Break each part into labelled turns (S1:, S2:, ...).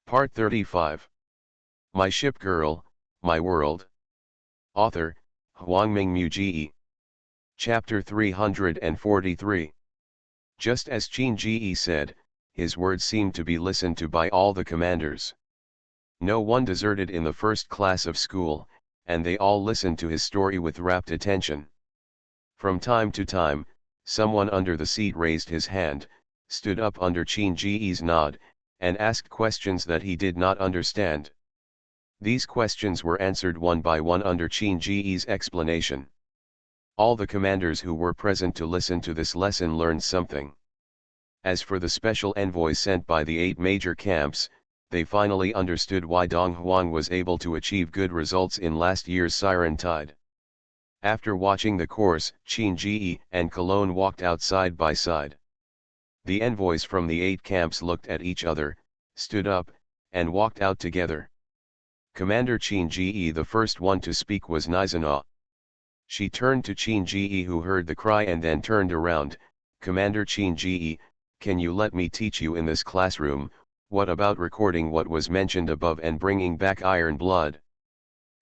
S1: Part 35. My Ship Girl, My World. Author, Huangming Muji. Chapter 343. Just as Qin Ji said, his words seemed to be listened to by all the commanders. No one deserted in the first class of school, and they all listened to his story with rapt attention. From time to time, someone under the seat raised his hand, stood up under Qin Ji's nod, and asked questions that he did not understand. These questions were answered one by one under Qin Ji's explanation. All the commanders who were present to listen to this lesson learned something. As for the special envoys sent by the 8 major camps, they finally understood why Dong Huang was able to achieve good results in last year's Siren Tide. After watching the course, Qin Ji and Cologne walked out side by side. The envoys from the 8 camps looked at each other, stood up, and walked out together. Commander Qin Ji, the first one to speak, was Nizana. She turned to Qin Ji, who heard the cry and then turned around. Commander Qin Ji, can you let me teach you in this classroom? What about recording what was mentioned above and bringing back iron blood?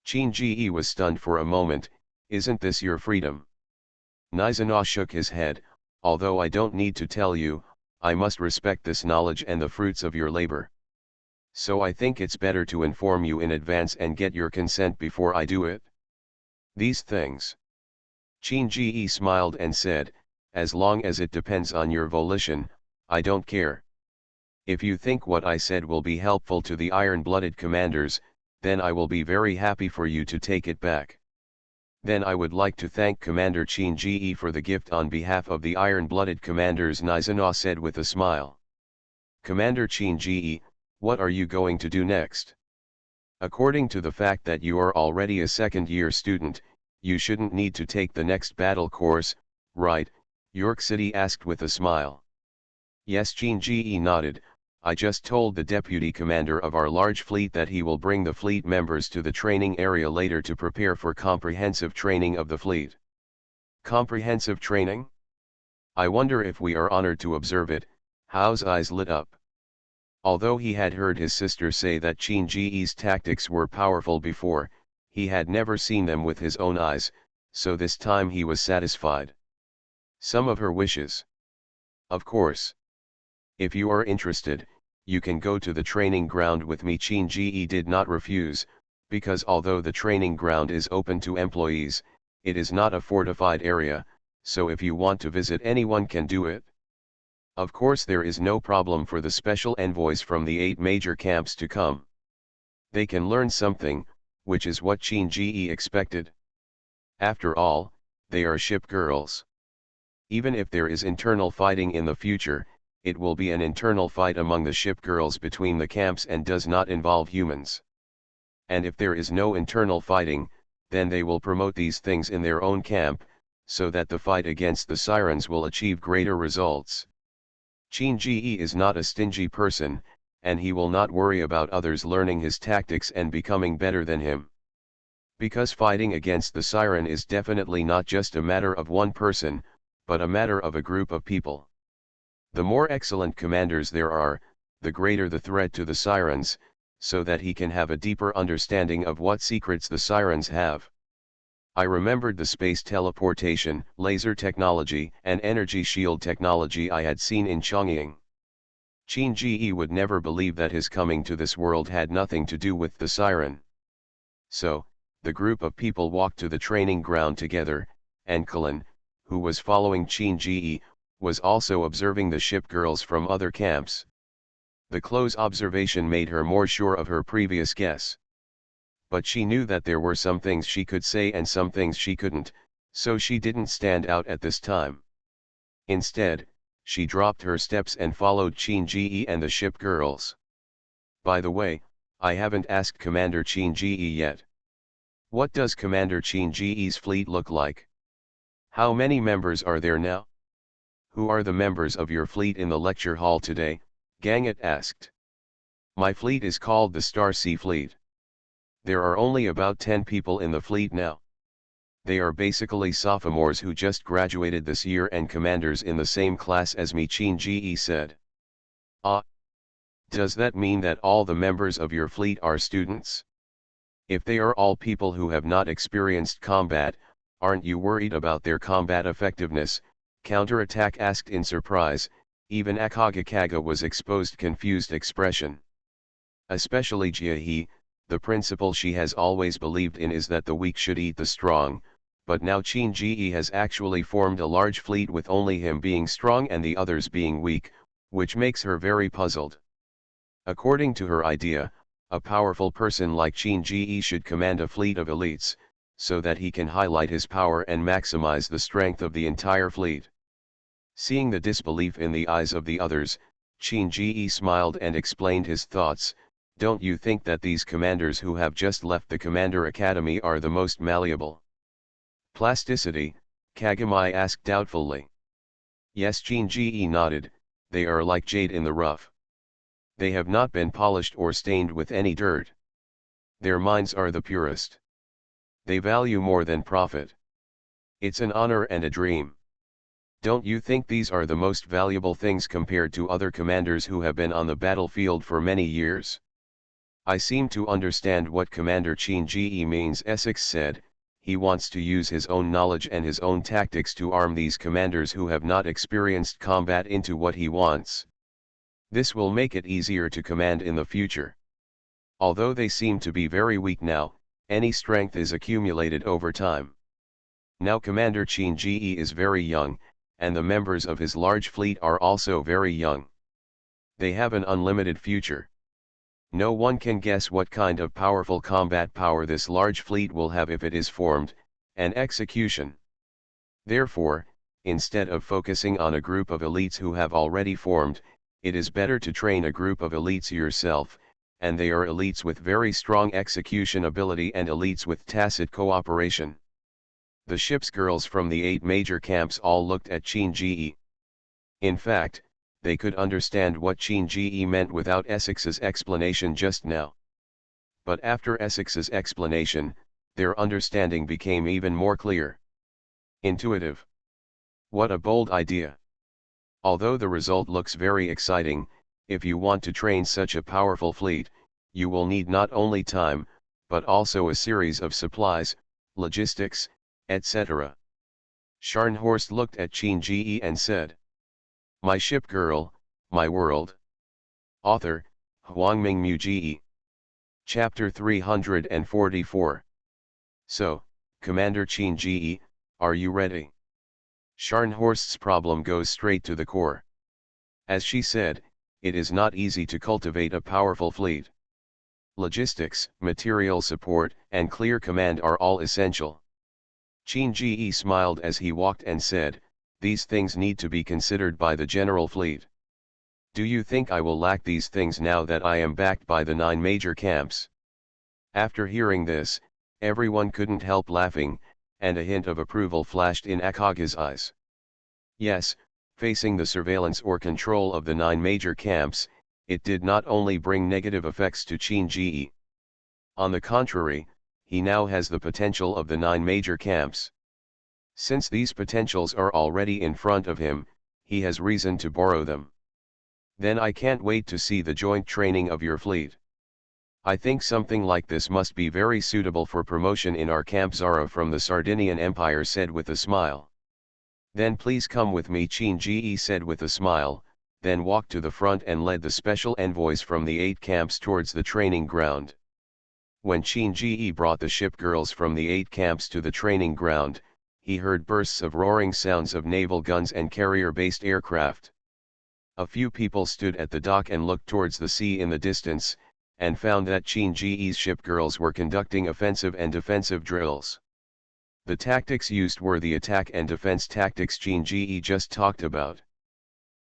S1: Qin Ji was stunned for a moment. Isn't this your freedom? Nizana shook his head. Although I don't need to tell you, I must respect this knowledge and the fruits of your labor. So I think it's better to inform you in advance and get your consent before I do it. These things. Qin Ji smiled and said, as long as it depends on your volition, I don't care. If you think what I said will be helpful to the iron-blooded commanders, then I will be very happy for you to take it back. Then I would like to thank Commander Qin Ji for the gift on behalf of the iron-blooded commanders, Nizana said with a smile. Commander Qin Ji, what are you going to do next? According to the fact that you are already a second-year student, you shouldn't need to take the next battle course, right? York City asked with a smile. Yes, Qin Ji nodded. I just told the deputy commander of our large fleet that he will bring the fleet members to the training area later to prepare for comprehensive training of the fleet. Comprehensive training? I wonder if we are honored to observe it. Hao's eyes lit up. Although he had heard his sister say that Qin Ji's tactics were powerful before, he had never seen them with his own eyes, so this time he was satisfied. Some of her wishes. Of course. If you are interested, you can go to the training ground with me. Qin Ji did not refuse, because although the training ground is open to employees, it is not a fortified area, so if you want to visit, anyone can do it. Of course there is no problem for the special envoys from the 8 major camps to come. They can learn something, which is what Qin Ji expected. After all, they are ship girls. Even if there is internal fighting in the future, it will be an internal fight among the ship girls between the camps and does not involve humans. And if there is no internal fighting, then they will promote these things in their own camp, so that the fight against the sirens will achieve greater results. Qin Ji is not a stingy person, and he will not worry about others learning his tactics and becoming better than him. Because fighting against the siren is definitely not just a matter of one person, but a matter of a group of people. The more excellent commanders there are, the greater the threat to the sirens, so that he can have a deeper understanding of what secrets the sirens have. I remembered the space teleportation, laser technology, and energy shield technology I had seen in Chongying. Qin Ji would never believe that his coming to this world had nothing to do with the siren. So, the group of people walked to the training ground together, and Colin, who was following Qin Ji, was also observing the ship girls from other camps. The close observation made her more sure of her previous guess. But she knew that there were some things she could say and some things she couldn't, so she didn't stand out at this time. Instead, she dropped her steps and followed Qin Ji and the ship girls. By the way, I haven't asked Commander Qin Ji yet. What does Commander Qin Ji's fleet look like? How many members are there now? Who are the members of your fleet in the lecture hall today? Ganget asked. My fleet is called the Star Sea Fleet. There are only about 10 people in the fleet now. They are basically sophomores who just graduated this year and commanders in the same class as me, Qin Ji said. Ah. Does that mean that all the members of your fleet are students? If they are all people who have not experienced combat, aren't you worried about their combat effectiveness? Counterattack asked in surprise. Even Akagakaga was exposed confused expression. Especially Jiahe, the principle she has always believed in is that the weak should eat the strong, but now Qin has actually formed a large fleet with only him being strong and the others being weak, which makes her very puzzled. According to her idea, a powerful person like Qin should command a fleet of elites, so that he can highlight his power and maximize the strength of the entire fleet. Seeing the disbelief in the eyes of the others, Qin smiled and explained his thoughts. Don't you think that these commanders who have just left the Commander Academy are the most malleable? Plasticity, Kagami asked doubtfully. Yes, Qin nodded, they are like jade in the rough. They have not been polished or stained with any dirt. Their minds are the purest. They value more than profit. It's an honor and a dream. Don't you think these are the most valuable things compared to other commanders who have been on the battlefield for many years? I seem to understand what Commander Qin means, Essex said. He wants to use his own knowledge and his own tactics to arm these commanders who have not experienced combat into what he wants. This will make it easier to command in the future. Although they seem to be very weak now, any strength is accumulated over time. Now Commander Qin is very young, and the members of his large fleet are also very young. They have an unlimited future. No one can guess what kind of powerful combat power this large fleet will have if it is formed, and execution. Therefore, instead of focusing on a group of elites who have already formed, it is better to train a group of elites yourself, and they are elites with very strong execution ability and elites with tacit cooperation. The ship's girls from the 8 major camps all looked at Qin. In fact, they could understand what Qin meant without Essex's explanation just now. But after Essex's explanation, their understanding became even more clear. Intuitive. What a bold idea. Although the result looks very exciting, if you want to train such a powerful fleet, you will need not only time, but also a series of supplies, logistics, etc. Scharnhorst looked at Qin and said, "My ship girl, my world." Author, Huangming Mu. Chapter 344. So, Commander Qin, are you ready? Scharnhorst's problem goes straight to the core. As she said, it is not easy to cultivate a powerful fleet. Logistics, material support, and clear command are all essential. Qin smiled as he walked and said, "These things need to be considered by the general fleet. Do you think I will lack these things now that I am backed by the 9 major camps?" After hearing this, everyone couldn't help laughing, and a hint of approval flashed in Akaga's eyes. Yes, facing the surveillance or control of the 9 major camps, it did not only bring negative effects to Qin. On the contrary, he now has the potential of the 9 major camps. Since these potentials are already in front of him, he has reason to borrow them. Then I can't wait to see the joint training of your fleet. I think something like this must be very suitable for promotion in our camp. Zara from the Sardinian Empire said with a smile. Then please come with me, Qin said with a smile, then walked to the front and led the special envoys from the 8 camps towards the training ground. When Qin brought the ship girls from the 8 camps to the training ground, he heard bursts of roaring sounds of naval guns and carrier-based aircraft. A few people stood at the dock and looked towards the sea in the distance, and found that Qin ship girls were conducting offensive and defensive drills. The tactics used were the attack and defense tactics Qin just talked about.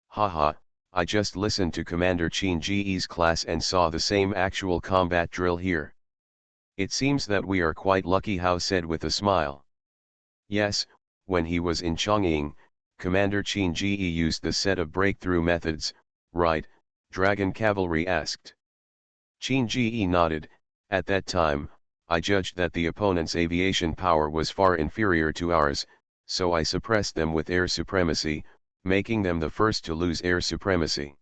S1: Haha, I just listened to Commander Qin's class and saw the same actual combat drill here. It seems that we are quite lucky, Hao said with a smile. Yes, when he was in Chongqing, Commander Qin used the set of breakthrough methods, right? Dragon Cavalry asked. Qin nodded. At that time, I judged that the opponent's aviation power was far inferior to ours, so I suppressed them with air supremacy, making them the first to lose air supremacy.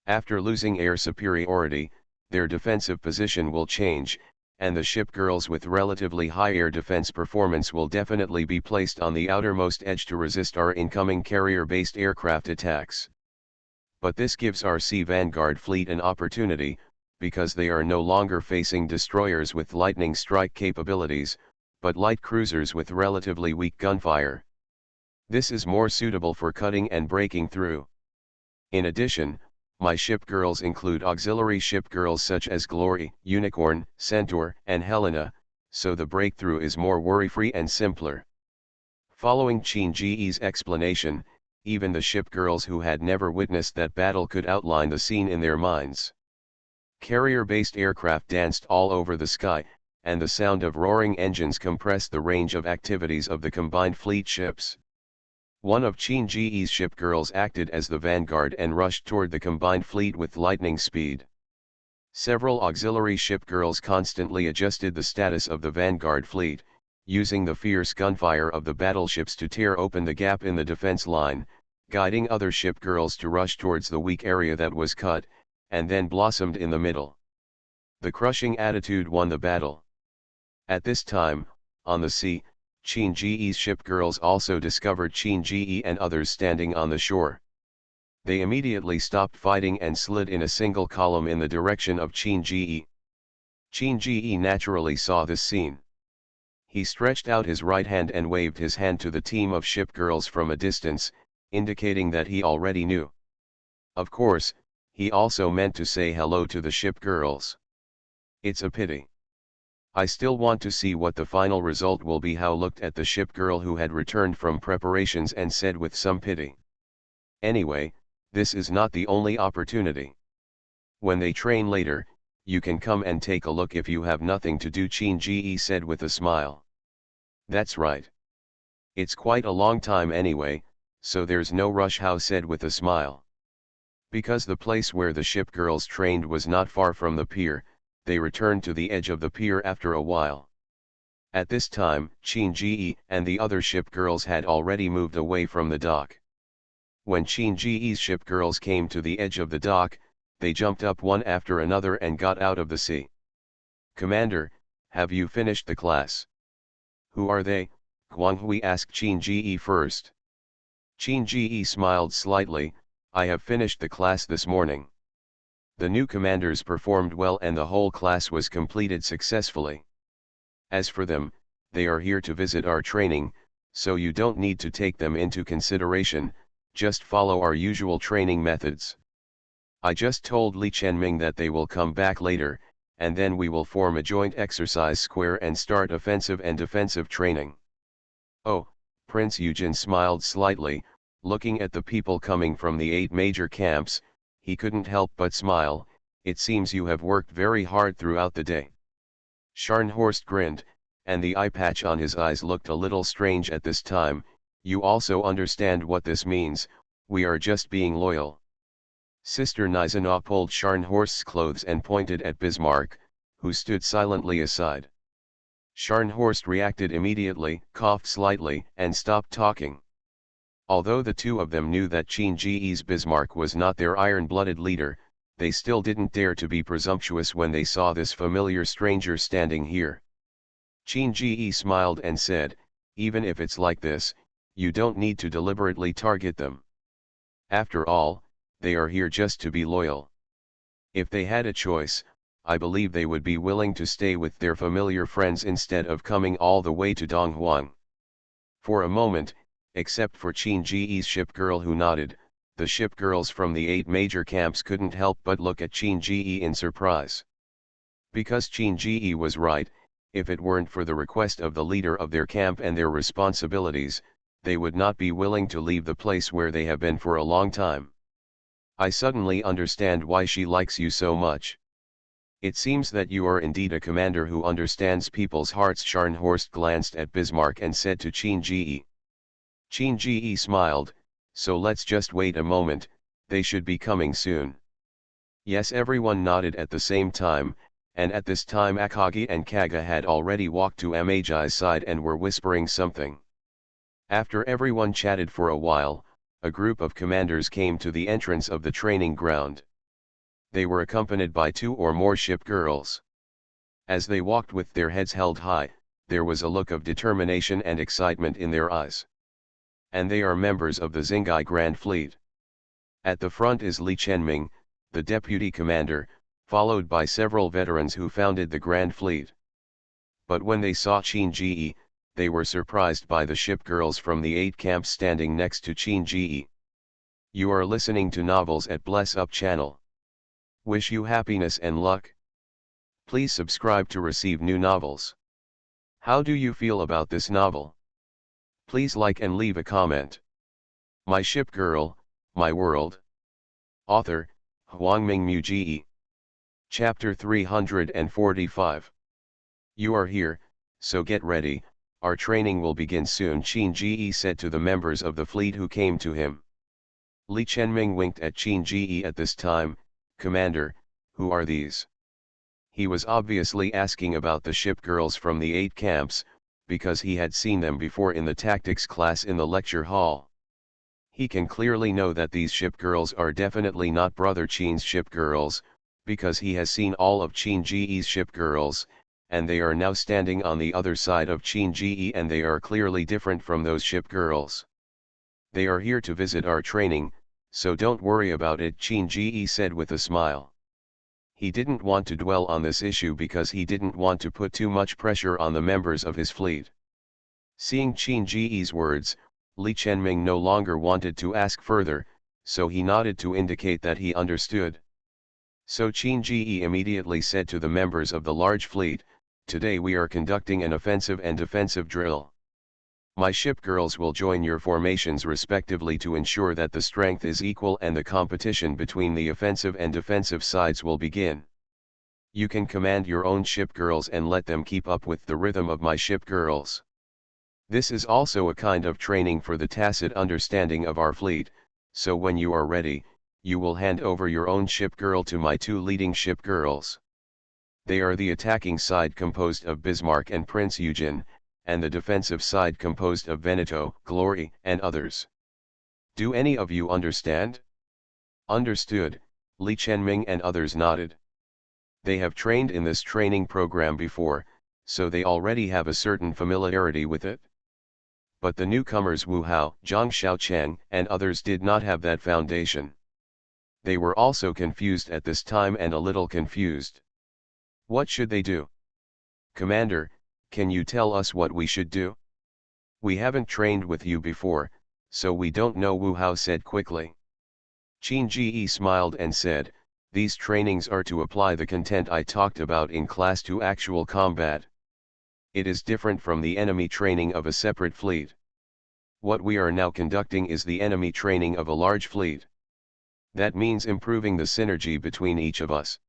S1: After losing air superiority, their defensive position will change, and the ship girls with relatively high air defense performance will definitely be placed on the outermost edge to resist our incoming carrier-based aircraft attacks. But this gives our Sea Vanguard fleet an opportunity, because they are no longer facing destroyers with lightning strike capabilities, but light cruisers with relatively weak gunfire. This is more suitable for cutting and breaking through. In addition, my ship girls include auxiliary ship girls such as Glory, Unicorn, Centaur, and Helena, so the breakthrough is more worry-free and simpler. Following Qin Ji's explanation, even the ship girls who had never witnessed that battle could outline the scene in their minds. Carrier-based aircraft danced all over the sky, and the sound of roaring engines compressed the range of activities of the combined fleet ships. One of Qin Ji's ship girls acted as the vanguard and rushed toward the combined fleet with lightning speed. Several auxiliary ship girls constantly adjusted the status of the vanguard fleet, using the fierce gunfire of the battleships to tear open the gap in the defense line, guiding other ship girls to rush towards the weak area that was cut, and then blossomed in the middle. The crushing attitude won the battle. At this time, on the sea, Qin Ji's ship girls also discovered Qin Ji and others standing on the shore. They immediately stopped fighting and slid in a single column in the direction of Qin Ji. Qin Ji naturally saw this scene. He stretched out his right hand and waved his hand to the team of ship girls from a distance, indicating that he already knew. Of course, he also meant to say hello to the ship girls. It's a pity. I still want to see what the final result will be. Hao looked at the ship girl who had returned from preparations and said with some pity. Anyway, this is not the only opportunity. When they train later, you can come and take a look if you have nothing to do, Qin Ji said with a smile. That's right. It's quite a long time anyway, so there's no rush, Hao said with a smile. Because the place where the ship girls trained was not far from the pier, they returned to the edge of the pier after a while. At this time, Qin Ji and the other ship girls had already moved away from the dock. When Qin Ji's ship girls came to the edge of the dock, they jumped up one after another and got out of the sea. Commander, have you finished the class? Who are they? Guang Hui asked Qin Ji first. Qin Ji smiled slightly. I have finished the class this morning. The new commanders performed well and the whole class was completed successfully. As for them, they are here to visit our training, so you don't need to take them into consideration, just follow our usual training methods. I just told Li Chenming that they will come back later, and then we will form a joint exercise square and start offensive and defensive training. Oh, Prince Eugen smiled slightly, looking at the people coming from the 8 major camps. He couldn't help but smile. It seems you have worked very hard throughout the day. Scharnhorst grinned, and the eye patch on his eyes looked a little strange at this time. You also understand what this means, we are just being loyal. Sister Gneisenau pulled Scharnhorst's clothes and pointed at Bismarck, who stood silently aside. Scharnhorst reacted immediately, coughed slightly, and stopped talking. Although the two of them knew that Qin Ji's Bismarck was not their iron-blooded leader, they still didn't dare to be presumptuous when they saw this familiar stranger standing here. Qin Ji smiled and said, even if it's like this, you don't need to deliberately target them. After all, they are here just to be loyal. If they had a choice, I believe they would be willing to stay with their familiar friends instead of coming all the way to Donghuang. For a moment, except for Qin Ji's ship girl who nodded, the ship girls from the 8 major camps couldn't help but look at Qin Ji in surprise. Because Qin Ji was right, if it weren't for the request of the leader of their camp and their responsibilities, they would not be willing to leave the place where they have been for a long time. I suddenly understand why she likes you so much. It seems that you are indeed a commander who understands people's hearts. Scharnhorst glanced at Bismarck and said to Qin Ji. Qin Ji smiled, so let's just wait a moment, they should be coming soon. Yes, everyone nodded at the same time, and at this time Akagi and Kaga had already walked to Amagi's side and were whispering something. After everyone chatted for a while, a group of commanders came to the entrance of the training ground. They were accompanied by 2 or more ship girls. As they walked with their heads held high, there was a look of determination and excitement in their eyes. And they are members of the Xingai Grand Fleet. At the front is Li Chenming, the deputy commander, followed by several veterans who founded the Grand Fleet. But when they saw Qin Ji, they were surprised by the ship girls from the 8 camps standing next to Qin Ji. You are listening to Novels at Bless Up channel. Wish you happiness and luck. Please subscribe to receive new novels. How do you feel about this novel? Please like and leave a comment. My Ship Girl, My World. Author, Huangming Mu. Chapter 345. You are here, so get ready, our training will begin soon, Qin Ji said to the members of the fleet who came to him. Li Chenming winked at Qin Ji at this time. Commander, who are these? He was obviously asking about the ship girls from the 8 camps, because he had seen them before in the tactics class in the lecture hall. He can clearly know that these ship girls are definitely not Brother Qin's ship girls, because he has seen all of Qin Ji's ship girls, and they are now standing on the other side of Qin Ji and they are clearly different from those ship girls. They are here to visit our training, so don't worry about it, Qin Ji said with a smile. He didn't want to dwell on this issue because he didn't want to put too much pressure on the members of his fleet. Seeing Qin Ji's words, Li Chenming no longer wanted to ask further, so he nodded to indicate that he understood. So Qin Ji immediately said to the members of the large fleet, today we are conducting an offensive and defensive drill. My ship girls will join your formations respectively to ensure that the strength is equal and the competition between the offensive and defensive sides will begin. You can command your own ship girls and let them keep up with the rhythm of my ship girls. This is also a kind of training for the tacit understanding of our fleet, so when you are ready, you will hand over your own ship girl to my 2 leading ship girls. They are the attacking side composed of Bismarck and Prince Eugen, and the defensive side composed of Veneto, Glory, and others. Do any of you understand? Understood, Li Chenming and others nodded. They have trained in this training program before, so they already have a certain familiarity with it. But the newcomers Wu Hao, Zhang Xiaocheng, and others did not have that foundation. They were also confused at this time and a little confused. What should they do? Commander, can you tell us what we should do? We haven't trained with you before, so we don't know, Wu Hao said quickly. Qin Ji smiled and said, these trainings are to apply the content I talked about in class to actual combat. It is different from the enemy training of a separate fleet. What we are now conducting is the enemy training of a large fleet. That means improving the synergy between each of us.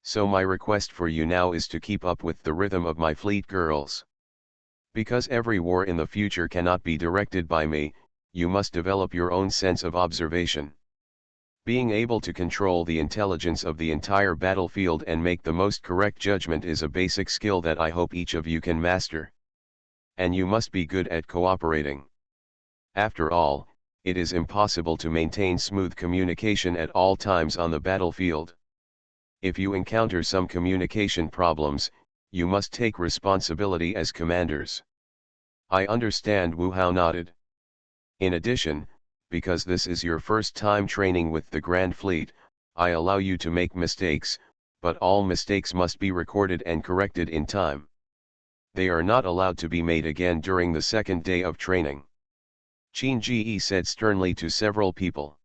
S1: So my request for you now is to keep up with the rhythm of my fleet girls. Because every war in the future cannot be directed by me, you must develop your own sense of observation. Being able to control the intelligence of the entire battlefield and make the most correct judgment is a basic skill that I hope each of you can master. And you must be good at cooperating. After all, it is impossible to maintain smooth communication at all times on the battlefield. If you encounter some communication problems, you must take responsibility as commanders. I understand, Wu Hao nodded. In addition, because this is your first time training with the Grand Fleet, I allow you to make mistakes, but all mistakes must be recorded and corrected in time. They are not allowed to be made again during the second day of training. Qin Ji said sternly to several people.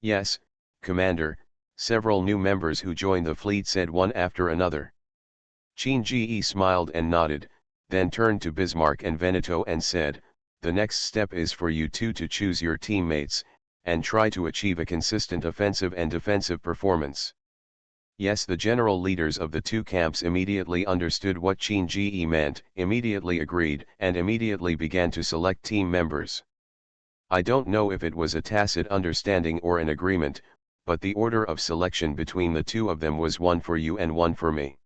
S1: Yes, Commander, several new members who joined the fleet said one after another. Qin Ji smiled and nodded, then turned to Bismarck and Veneto and said, the next step is for you two to choose your teammates, and try to achieve a consistent offensive and defensive performance. Yes, the general leaders of the 2 camps immediately understood what Qin Ji meant, immediately agreed, and immediately began to select team members. I don't know if it was a tacit understanding or an agreement, but the order of selection between the 2 of them was one for you and one for me.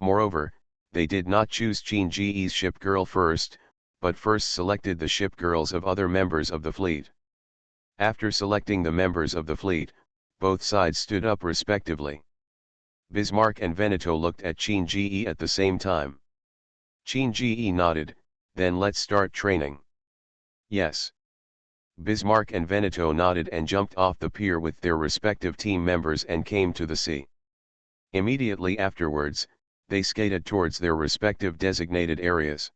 S1: Moreover, they did not choose Qin Ji's ship girl first, but first selected the ship girls of other members of the fleet. After selecting the members of the fleet, Both sides stood up respectively. Bismarck and Veneto looked at Qin Ji at the same time. Qin Ji nodded, then let's start training. Yes. Bismarck and Veneto nodded and jumped off the pier with their respective team members and came to the sea. Immediately afterwards, they skated towards their respective designated areas.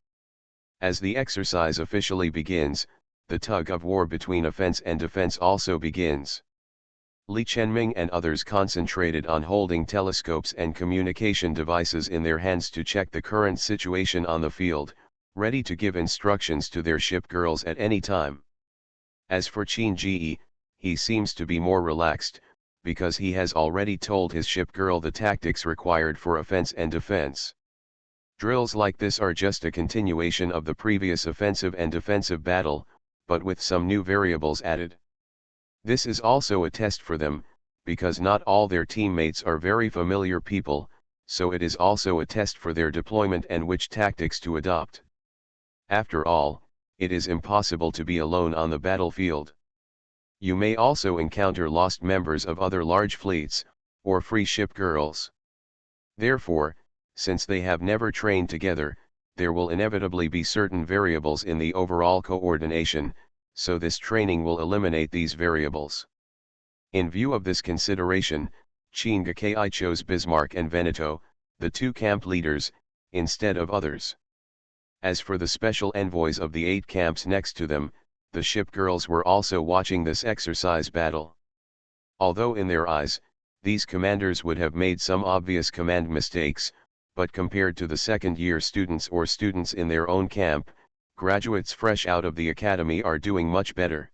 S1: As the exercise officially begins, the tug-of-war between offense and defense also begins. Li Chenming and others concentrated on holding telescopes and communication devices in their hands to check the current situation on the field, ready to give instructions to their ship girls at any time. As for Qin Ji, he seems to be more relaxed, because he has already told his ship girl the tactics required for offense and defense. Drills like this are just a continuation of the previous offensive and defensive battle, but with some new variables added. This is also a test for them, because not all their teammates are very familiar people, so it is also a test for their deployment and which tactics to adopt. After all, it is impossible to be alone on the battlefield. You may also encounter lost members of other large fleets, or free ship girls. Therefore, since they have never trained together, there will inevitably be certain variables in the overall coordination, so this training will eliminate these variables. In view of this consideration, Qin Gakei chose Bismarck and Veneto, the two camp leaders, instead of others. As for the special envoys of the 8 camps next to them, the ship girls were also watching this exercise battle. Although in their eyes, these commanders would have made some obvious command mistakes, but compared to the second-year students or students in their own camp, graduates fresh out of the academy are doing much better.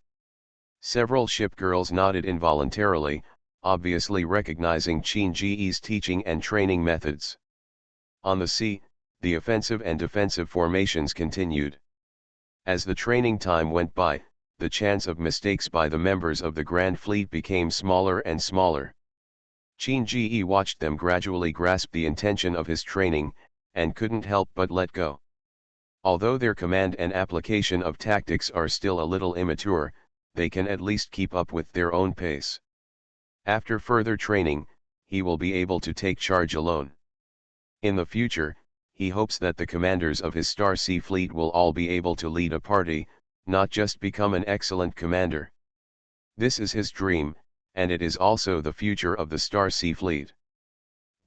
S1: Several ship girls nodded involuntarily, obviously recognizing Qin Ji's teaching and training methods. On the sea, the offensive and defensive formations continued. As the training time went by, the chance of mistakes by the members of the Grand Fleet became smaller and smaller. Qin Ji watched them gradually grasp the intention of his training, and couldn't help but let go. Although their command and application of tactics are still a little immature, they can at least keep up with their own pace. After further training, he will be able to take charge alone. In the future, he hopes that the commanders of his Star Sea Fleet will all be able to lead a party, not just become an excellent commander. This is his dream, and it is also the future of the Star Sea Fleet.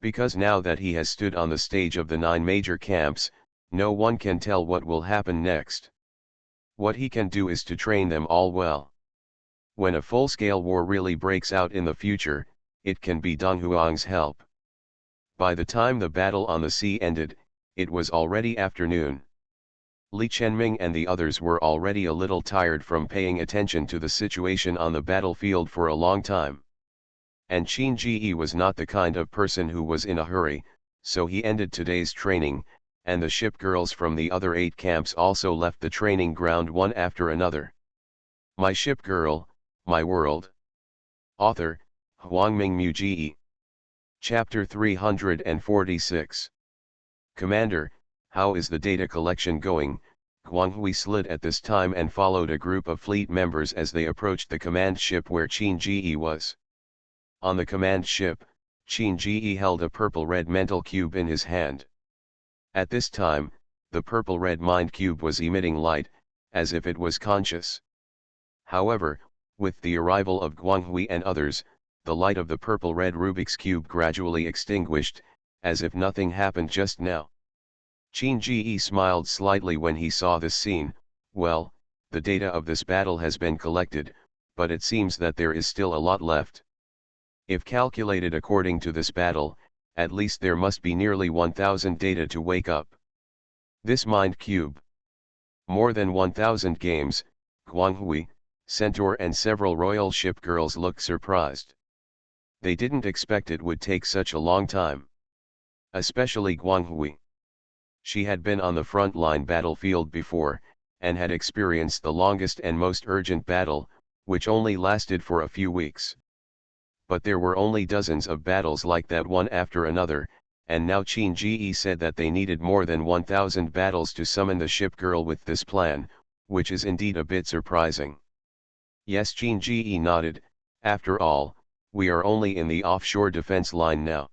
S1: Because now that he has stood on the stage of the 9 major camps, no one can tell what will happen next. What he can do is to train them all well. When a full-scale war really breaks out in the future, it can be Deng Huang's help. By the time the battle on the sea ended, it was already afternoon. Li Chenming and the others were already a little tired from paying attention to the situation on the battlefield for a long time. And Qin Ji was not the kind of person who was in a hurry, so he ended today's training, and the ship girls from the other 8 camps also left the training ground one after another. My Ship Girl, My World. Author, Huangming Mu. Chapter 346. Commander, how is the data collection going? Guanghui slid at this time and followed a group of fleet members as they approached the command ship where Qin Ji was. On the command ship, Qin Ji held a purple-red mental cube in his hand. At this time, the purple-red mind cube was emitting light, as if it was conscious. However, with the arrival of Guanghui and others, the light of the purple-red Rubik's Cube gradually extinguished, as if nothing happened just now. Qin Ji smiled slightly when he saw this scene. Well, the data of this battle has been collected, but it seems that there is still a lot left. If calculated according to this battle, at least there must be nearly 1,000 data to wake up. This mind cube. More than 1,000 games. Guanghui, Centaur and several royal ship girls looked surprised. They didn't expect it would take such a long time. Especially Guanghui. She had been on the front-line battlefield before, and had experienced the longest and most urgent battle, which only lasted for a few weeks. But there were only dozens of battles like that one after another, and now Qin Ji said that they needed more than 1,000 battles to summon the ship girl with this plan, which is indeed a bit surprising. Yes, Qin Ji nodded. After all, We are only in the offshore defense line now.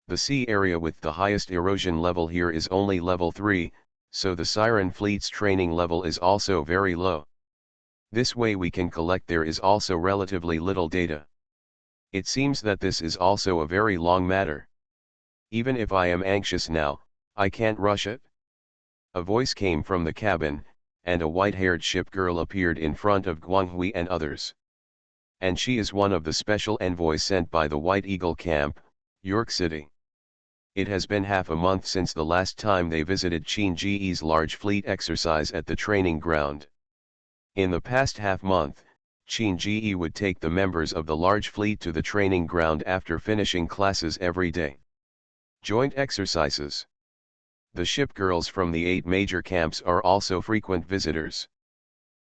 S1: The sea area with the highest erosion level here is only level 3, so the Siren fleet's training level is also very low. This way we can collect there is also relatively little data. It seems that this is also a very long matter. Even if I am anxious now, I can't rush it. A voice came from the cabin, and a white-haired ship girl appeared in front of Guanghui and others. And she is one of the special envoys sent by the White Eagle Camp, York City. It has been half a month since the last time they visited Qinji's large fleet exercise at the training ground. In the past half-month, Qinji would take the members of the large fleet to the training ground after finishing classes every day. Joint exercises. The ship girls from the 8 major camps are also frequent visitors.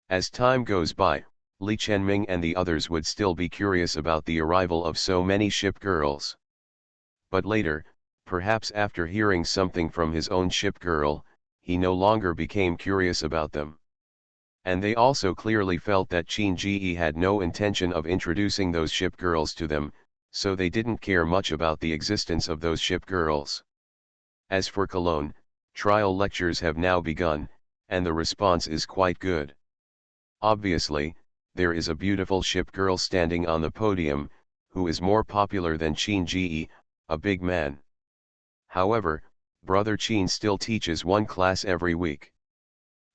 S1: As time goes by, Li Chenming and the others would still be curious about the arrival of so many ship girls. But later, perhaps after hearing something from his own ship girl, he no longer became curious about them. And they also clearly felt that Qinji had no intention of introducing those ship girls to them, so they didn't care much about the existence of those ship girls. As for Cologne, trial lectures have now begun, and the response is quite good. Obviously, there is a beautiful ship girl standing on the podium, who is more popular than Qinji, a big man. However, Brother Qin still teaches one class every week.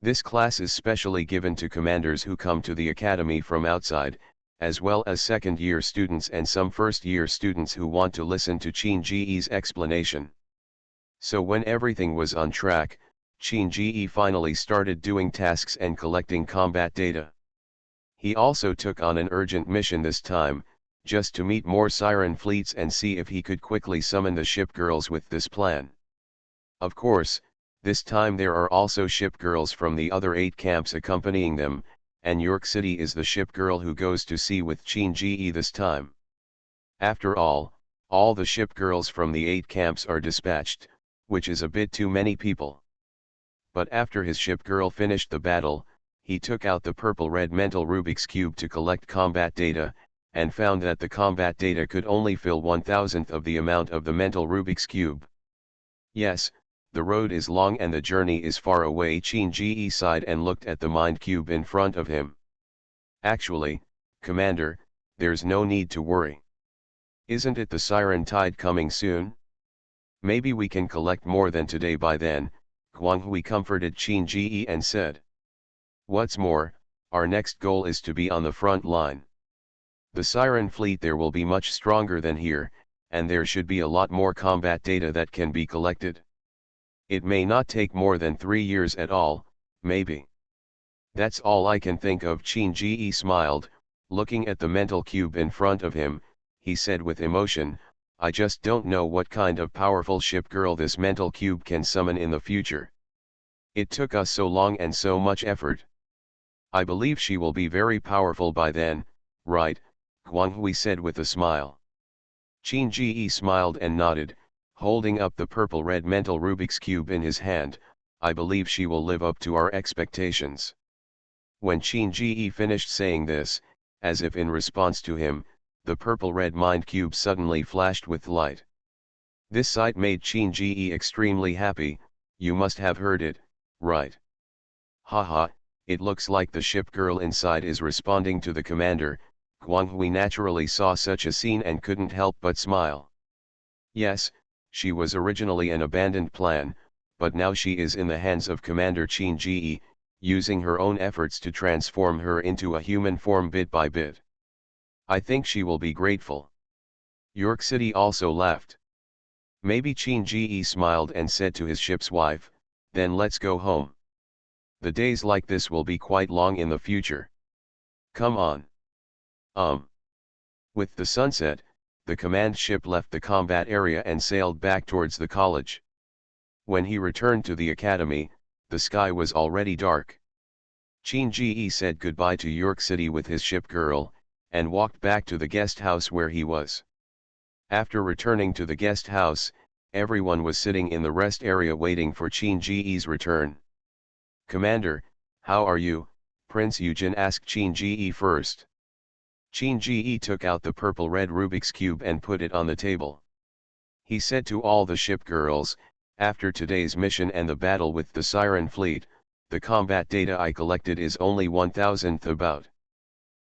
S1: This class is specially given to commanders who come to the academy from outside, as well as second-year students and some first-year students who want to listen to Qinji's explanation. So when everything was on track, Qinji finally started doing tasks and collecting combat data. He also took on an urgent mission this time, just to meet more Siren fleets and see if he could quickly summon the ship girls with this plan. Of course, this time there are also ship girls from the other 8 camps accompanying them, and York City is the ship girl who goes to sea with Qinji this time. After all the ship girls from the 8 camps are dispatched, which is a bit too many people. But after his ship girl finished the battle, he took out the purple-red mental Rubik's Cube to collect combat data, and found that the combat data could only fill 1,000th of the amount of the mental Rubik's Cube. Yes, the road is long and the journey is far away. Qinji sighed and looked at the mind cube in front of him. Actually, Commander, there's no need to worry. Isn't it the Siren tide coming soon? Maybe we can collect more than today by then, Guanghui comforted Qinji and said. What's more, our next goal is to be on the front line. The Siren fleet there will be much stronger than here, and there should be a lot more combat data that can be collected. It may not take more than 3 years at all, maybe. That's all I can think of. Qinji smiled, looking at the mental cube in front of him. He said with emotion, I just don't know what kind of powerful ship girl this mental cube can summon in the future. It took us so long and so much effort. I believe she will be very powerful by then, right? Guanghui said with a smile. Qinji smiled and nodded, holding up the purple-red mental Rubik's Cube in his hand. I believe she will live up to our expectations. When Qinji finished saying this, as if in response to him, the purple-red mind cube suddenly flashed with light. This sight made Qinji extremely happy. You must have heard it, right? Haha, it looks like the ship girl inside is responding to the commander. Guanghui naturally saw such a scene and couldn't help but smile. Yes, she was originally an abandoned plan, but now she is in the hands of Commander Qinji, using her own efforts to transform her into a human form bit by bit. I think she will be grateful. York City also laughed. Maybe. Qinji smiled and said to his ship's wife, then let's go home. The days like this will be quite long in the future. Come on. With the sunset, the command ship left the combat area and sailed back towards the college. When he returned to the academy, the sky was already dark. Qinji said goodbye to York City with his ship girl, and walked back to the guest house where he was. After returning to the guest house, everyone was sitting in the rest area waiting for Qinji's return. Commander, how are you? Prince Yujin asked Qinji first. Qin Ji took out the purple-red Rubik's Cube and put it on the table. He said to all the ship girls, after today's mission and the battle with the Siren fleet, the combat data I collected is only 1,000th about.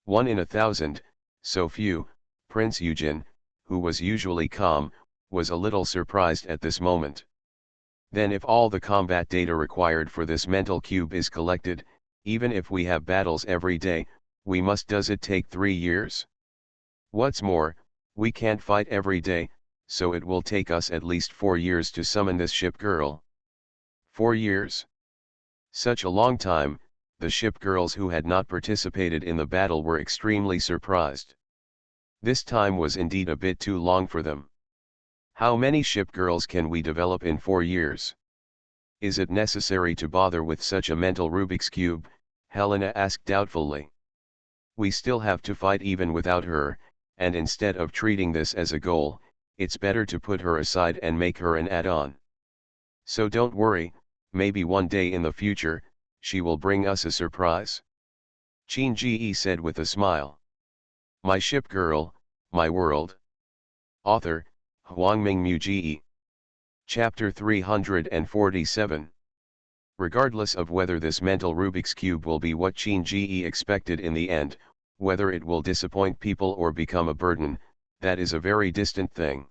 S1: 1 in 1,000, so few. Prince Eugen, who was usually calm, was a little surprised at this moment. Then if all the combat data required for this mental cube is collected, even if we have battles every day, does it take 3 years? What's more, we can't fight every day, so it will take us at least 4 years to summon this ship girl. 4 years? Such a long time. The ship girls who had not participated in the battle were extremely surprised. This time was indeed a bit too long for them. How many ship girls can we develop in 4 years? Is it necessary to bother with such a mental Rubik's Cube? Helena asked doubtfully. We still have to fight even without her, and instead of treating this as a goal, it's better to put her aside and make her an add-on. So don't worry, maybe one day in the future, she will bring us a surprise. Qin Ji said with a smile. My ship girl, my world. Author, Huangming Mu Ji. Chapter 347. Regardless of whether this mental Rubik's Cube will be what Qin Ji expected in the end, whether it will disappoint people or become a burden, that is a very distant thing.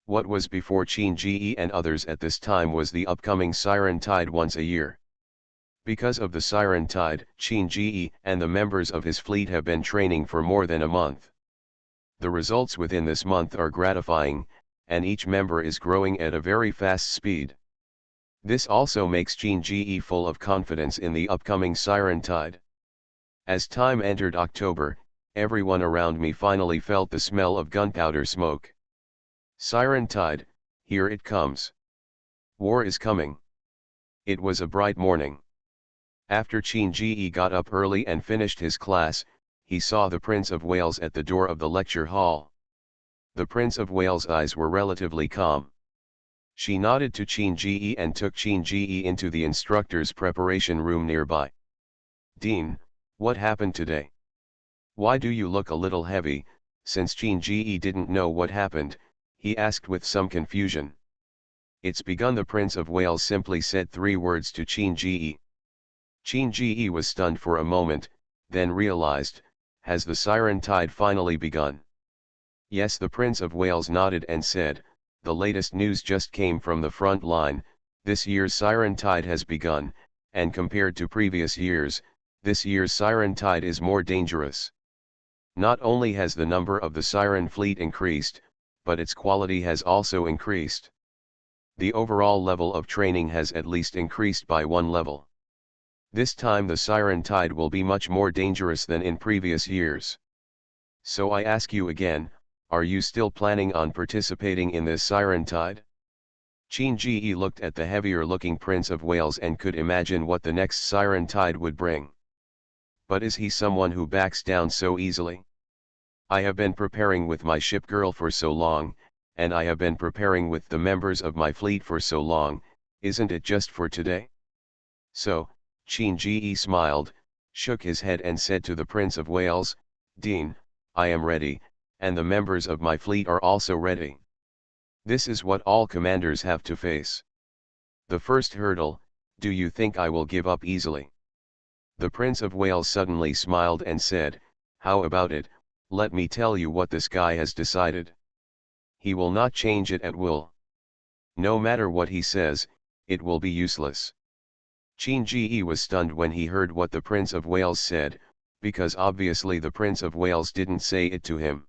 S1: What was before Qin Ji and others at this time was the upcoming Siren Tide once a year. Because of the Siren Tide, Qin Ji and the members of his fleet have been training for more than a month. The results within this month are gratifying, and each member is growing at a very fast speed. This also makes Qin Ji full of confidence in the upcoming Siren Tide. As time entered October, everyone around me finally felt the smell of gunpowder smoke. Siren Tide, here it comes. War is coming. It was a bright morning. After Qin Ji got up early and finished his class, he saw the Prince of Wales at the door of the lecture hall. The Prince of Wales' eyes were relatively calm. She nodded to Qin Ji and took Qin Ji into the instructor's preparation room nearby. Dean, what happened today? Why do you look a little heavy? Since Qin Ji didn't know what happened, he asked with some confusion. It's begun. The Prince of Wales simply said 3 words to Qin Ji. Qin Ji was stunned for a moment, then realized, has the Siren Tide finally begun? Yes, the Prince of Wales nodded and said, the latest news just came from the front line. This year's Siren Tide has begun, and compared to previous years, this year's Siren Tide is more dangerous. Not only has the number of the Siren fleet increased, but its quality has also increased. The overall level of training has at least increased by 1 level. This time the Siren Tide will be much more dangerous than in previous years. So I ask you again, are you still planning on participating in this Siren Tide? Qin Ji looked at the heavier-looking Prince of Wales and could imagine what the next Siren Tide would bring. But is he someone who backs down so easily? I have been preparing with my ship girl for so long, and I have been preparing with the members of my fleet for so long, isn't it just for today? So, Qin Ji smiled, shook his head and said to the Prince of Wales, Dean, I am ready, and the members of my fleet are also ready. This is what all commanders have to face. The first hurdle, do you think I will give up easily? The Prince of Wales suddenly smiled and said, how about it, let me tell you what this guy has decided. He will not change it at will. No matter what he says, it will be useless. Qin Ji was stunned when he heard what the Prince of Wales said, because obviously the Prince of Wales didn't say it to him.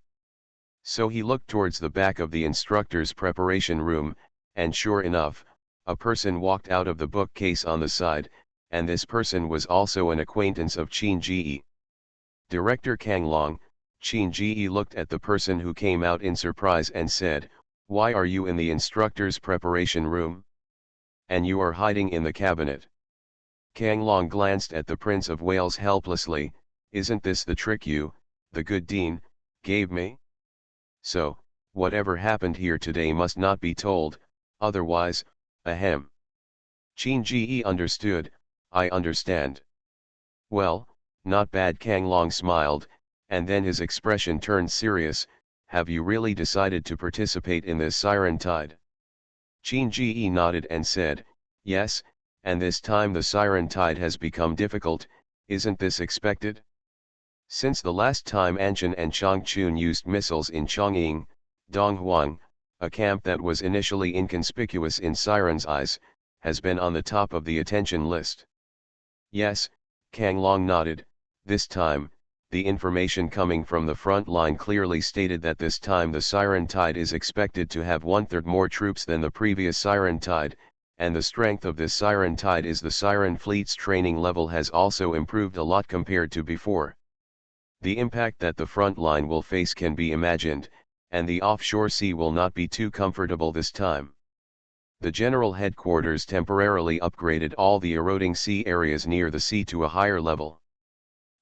S1: So he looked towards the back of the instructor's preparation room, and sure enough, a person walked out of the bookcase on the side, and this person was also an acquaintance of Qin Ji. Director Kang Long. Qin Ji looked at the person who came out in surprise and said, why are you in the instructor's preparation room? And you are hiding in the cabinet. Kang Long glanced at the Prince of Wales helplessly, isn't this the trick you, the good Dean, gave me? So, whatever happened here today must not be told, otherwise, ahem. Qin Ji understood, I understand. Well, not bad. Kang Long smiled, and then his expression turned serious. Have you really decided to participate in this siren tide? Qin Ji nodded and said, yes, and this time the siren tide has become difficult. Isn't this expected? Since the last time Anshan and Changchun used missiles in Chongying, Donghuang, a camp that was initially inconspicuous in Siren's eyes, has been on the top of the attention list. Yes, Kang Long nodded. This time, the information coming from the front line clearly stated that this time the Siren Tide is expected to have 1/3 more troops than the previous Siren Tide, and the strength of this Siren Tide is the Siren Fleet's training level has also improved a lot compared to before. The impact that the front line will face can be imagined, and the offshore sea will not be too comfortable this time. The General Headquarters temporarily upgraded all the eroding sea areas near the sea to a higher level.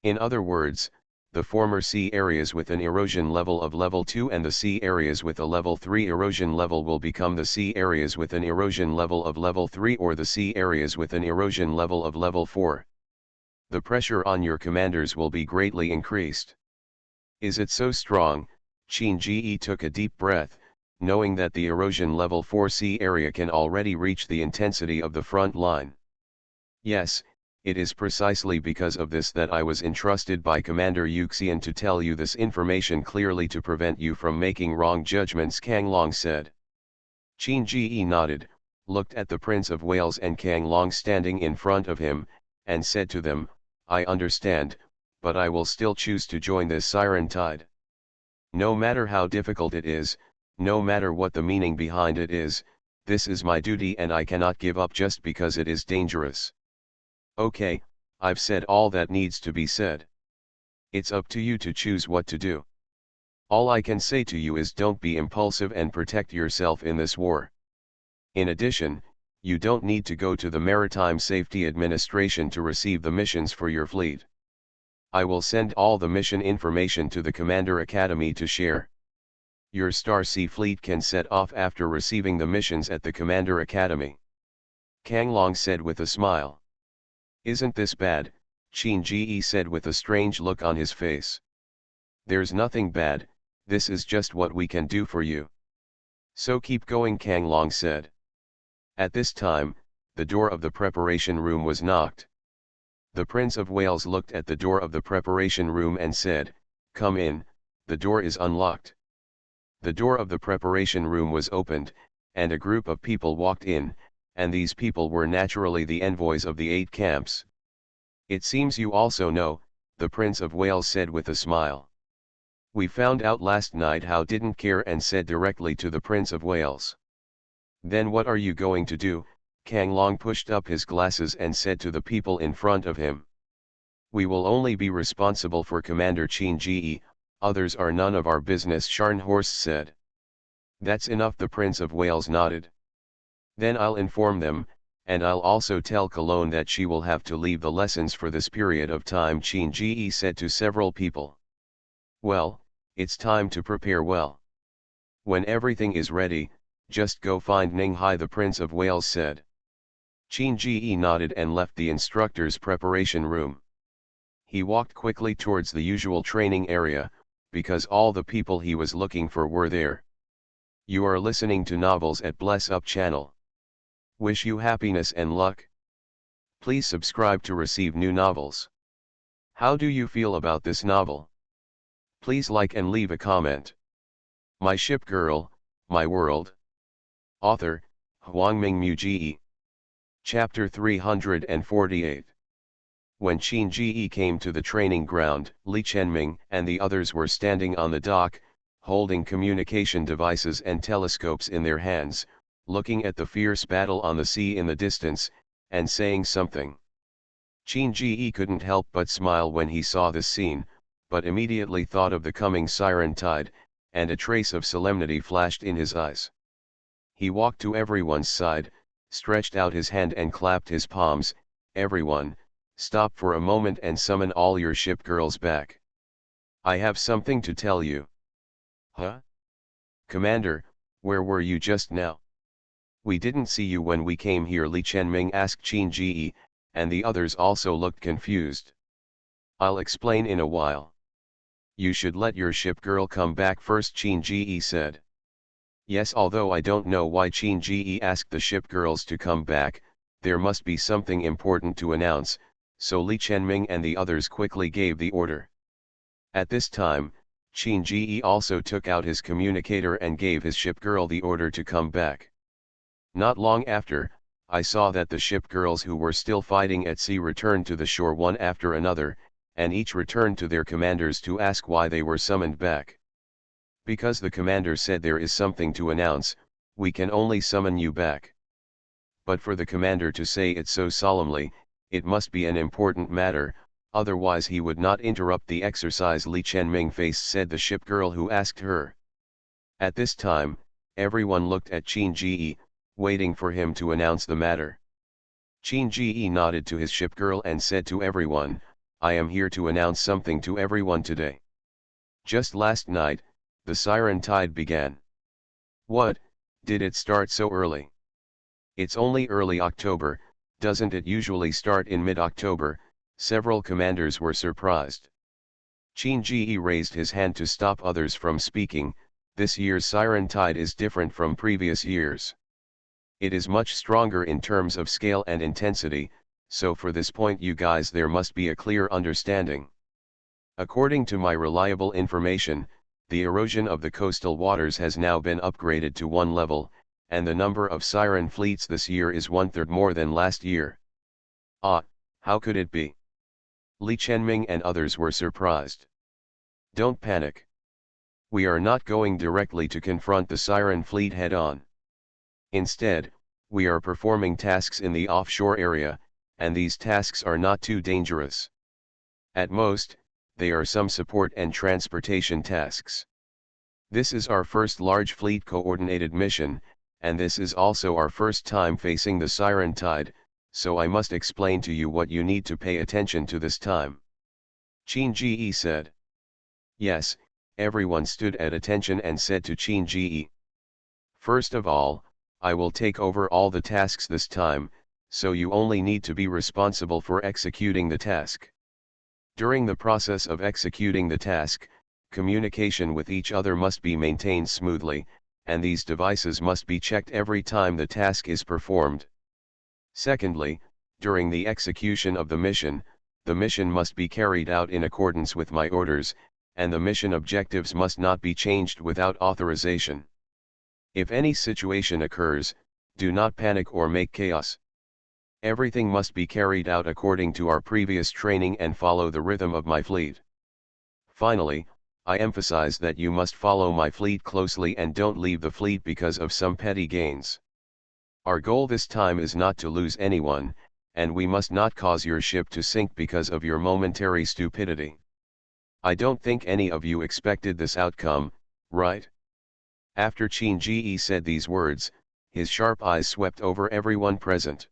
S1: In other words, the former sea areas with an erosion level of level 2 and the sea areas with a level 3 erosion level will become the sea areas with an erosion level of level 3 or the sea areas with an erosion level of level 4. The pressure on your commanders will be greatly increased. Is it so strong? Qin Ji took a deep breath, knowing that the erosion level 4 sea area can already reach the intensity of the front line. Yes, it is precisely because of this that I was entrusted by Commander Yuxian to tell you this information clearly to prevent you from making wrong judgments, Kang Long said. Qin Ji nodded, looked at the Prince of Wales and Kang Long standing in front of him, and said to them, I understand, but I will still choose to join this Siren Tide. No matter how difficult it is, no matter what the meaning behind it is, this is my duty and I cannot give up just because it is dangerous. Okay, I've said all that needs to be said. It's up to you to choose what to do. All I can say to you is don't be impulsive and protect yourself in this war. In addition, you don't need to go to the Maritime Safety Administration to receive the missions for your fleet. I will send all the mission information to the Commander Academy to share. Your Star Sea fleet can set off after receiving the missions at the Commander Academy. Kang Long said with a smile. Isn't this bad? Qin Ji said with a strange look on his face. There's nothing bad, this is just what we can do for you. So keep going, Kang Long said. At this time, the door of the preparation room was knocked. The Prince of Wales looked at the door of the preparation room and said, Come in, the door is unlocked. The door of the preparation room was opened, and a group of people walked in, and these people were naturally the envoys of the 8 camps. It seems you also know, the Prince of Wales said with a smile. We found out last night how didn't care and said directly to the Prince of Wales. Then what are you going to do? Kang Long pushed up his glasses and said to the people in front of him. We will only be responsible for Commander Qin Ji, others are none of our business, Scharnhorst said. That's enough, the Prince of Wales nodded. Then I'll inform them, and I'll also tell Cologne that she will have to leave the lessons for this period of time, Qin Ji said to several people. Well, it's time to prepare well. When everything is ready, just go find Ninghai, the Prince of Wales said. Qin Ji nodded and left the instructor's preparation room. He walked quickly towards the usual training area, because all the people he was looking for were there. You are listening to Novels at Bless Up channel. Wish you happiness and luck. Please subscribe to receive new novels. How do you feel about this novel? Please like and leave a comment. My Ship Girl, My World. Author, Huangming Muji. Chapter 348. When Qin Ji came to the training ground, Li Chenming and the others were standing on the dock, holding communication devices and telescopes in their hands, looking at the fierce battle on the sea in the distance, and saying something. Qin Ji couldn't help but smile when he saw this scene, but immediately thought of the coming siren tide, and a trace of solemnity flashed in his eyes. He walked to everyone's side, stretched out his hand and clapped his palms. Everyone, stop for a moment and summon all your ship girls back. I have something to tell you. Huh? Commander, where were you just now? We didn't see you when we came here, Li Chenming asked Qin Ji, and the others also looked confused. I'll explain in a while. You should let your ship girl come back first, Qin Ji said. Yes, although I don't know why Qin Ji asked the ship girls to come back, there must be something important to announce, so Li Chenming and the others quickly gave the order. At this time, Qin Ji also took out his communicator and gave his ship girl the order to come back. Not long after, I saw that the ship girls who were still fighting at sea returned to the shore one after another, and each returned to their commanders to ask why they were summoned back. Because the commander said there is something to announce, we can only summon you back. But for the commander to say it so solemnly, it must be an important matter, otherwise he would not interrupt the exercise. Li Chenming faced, said the ship girl who asked her. At this time, everyone looked at Qin Ji, waiting for him to announce the matter. Qin Ji nodded to his ship girl and said to everyone, I am here to announce something to everyone today. Just last night, the siren tide began. What, did it start so early? It's only early October, doesn't it usually start in mid-October? Several commanders were surprised. Qin Ji raised his hand to stop others from speaking. This year's siren tide is different from previous years. It is much stronger in terms of scale and intensity, so for this point you guys there must be a clear understanding. According to my reliable information, the erosion of the coastal waters has now been upgraded to 1 level, and the number of siren fleets this year is 1/3 more than last year. Ah, how could it be? Li Chenming and others were surprised. Don't panic. We are not going directly to confront the siren fleet head-on. Instead, we are performing tasks in the offshore area, and these tasks are not too dangerous. At most, they are some support and transportation tasks. This is our first large fleet coordinated mission, and this is also our first time facing the siren tide, so I must explain to you what you need to pay attention to this time. Qin Ji said. Yes, everyone stood at attention and said to Qin Ji. First of all, I will take over all the tasks this time, so you only need to be responsible for executing the task. During the process of executing the task, communication with each other must be maintained smoothly, and these devices must be checked every time the task is performed. Secondly, during the execution of the mission must be carried out in accordance with my orders, and the mission objectives must not be changed without authorization. If any situation occurs, do not panic or make chaos. Everything must be carried out according to our previous training and follow the rhythm of my fleet. Finally, I emphasize that you must follow my fleet closely and don't leave the fleet because of some petty gains. Our goal this time is not to lose anyone, and we must not cause your ship to sink because of your momentary stupidity. I don't think any of you expected this outcome, right? After Qin Ji said these words, his sharp eyes swept over everyone present.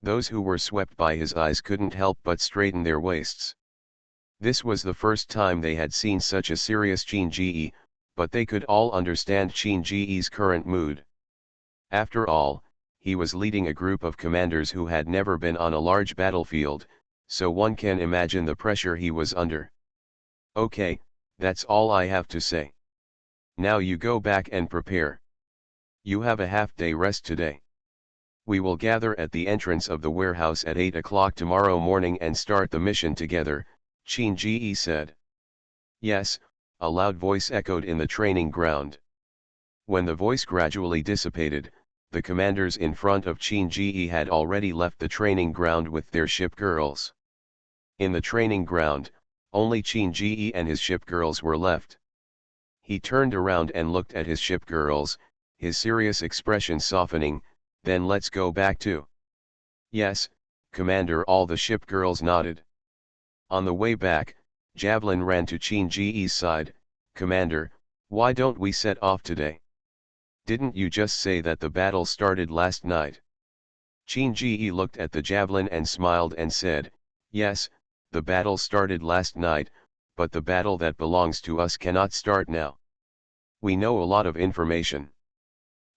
S1: Those who were swept by his eyes couldn't help but straighten their waists. This was the first time they had seen such a serious Qin Ji, but they could all understand Qin Ji's current mood. After all, he was leading a group of commanders who had never been on a large battlefield, so one can imagine the pressure he was under. Okay, that's all I have to say. Now you go back and prepare. You have a half-day rest today. We will gather at the entrance of the warehouse at 8 o'clock tomorrow morning and start the mission together, Qin Ji said. Yes, a loud voice echoed in the training ground. When the voice gradually dissipated, the commanders in front of Qin Ji had already left the training ground with their ship girls. In the training ground, only Qin Ji and his ship girls were left. He turned around and looked at his ship girls, his serious expression softening. Then let's go back to. Yes, Commander. All the ship girls nodded. On the way back, Javelin ran to Qin Ji's side. Commander, why don't we set off today? Didn't you just say that the battle started last night? Qin Ji looked at the Javelin and smiled and said, yes, the battle started last night, but the battle that belongs to us cannot start now. We know a lot of information.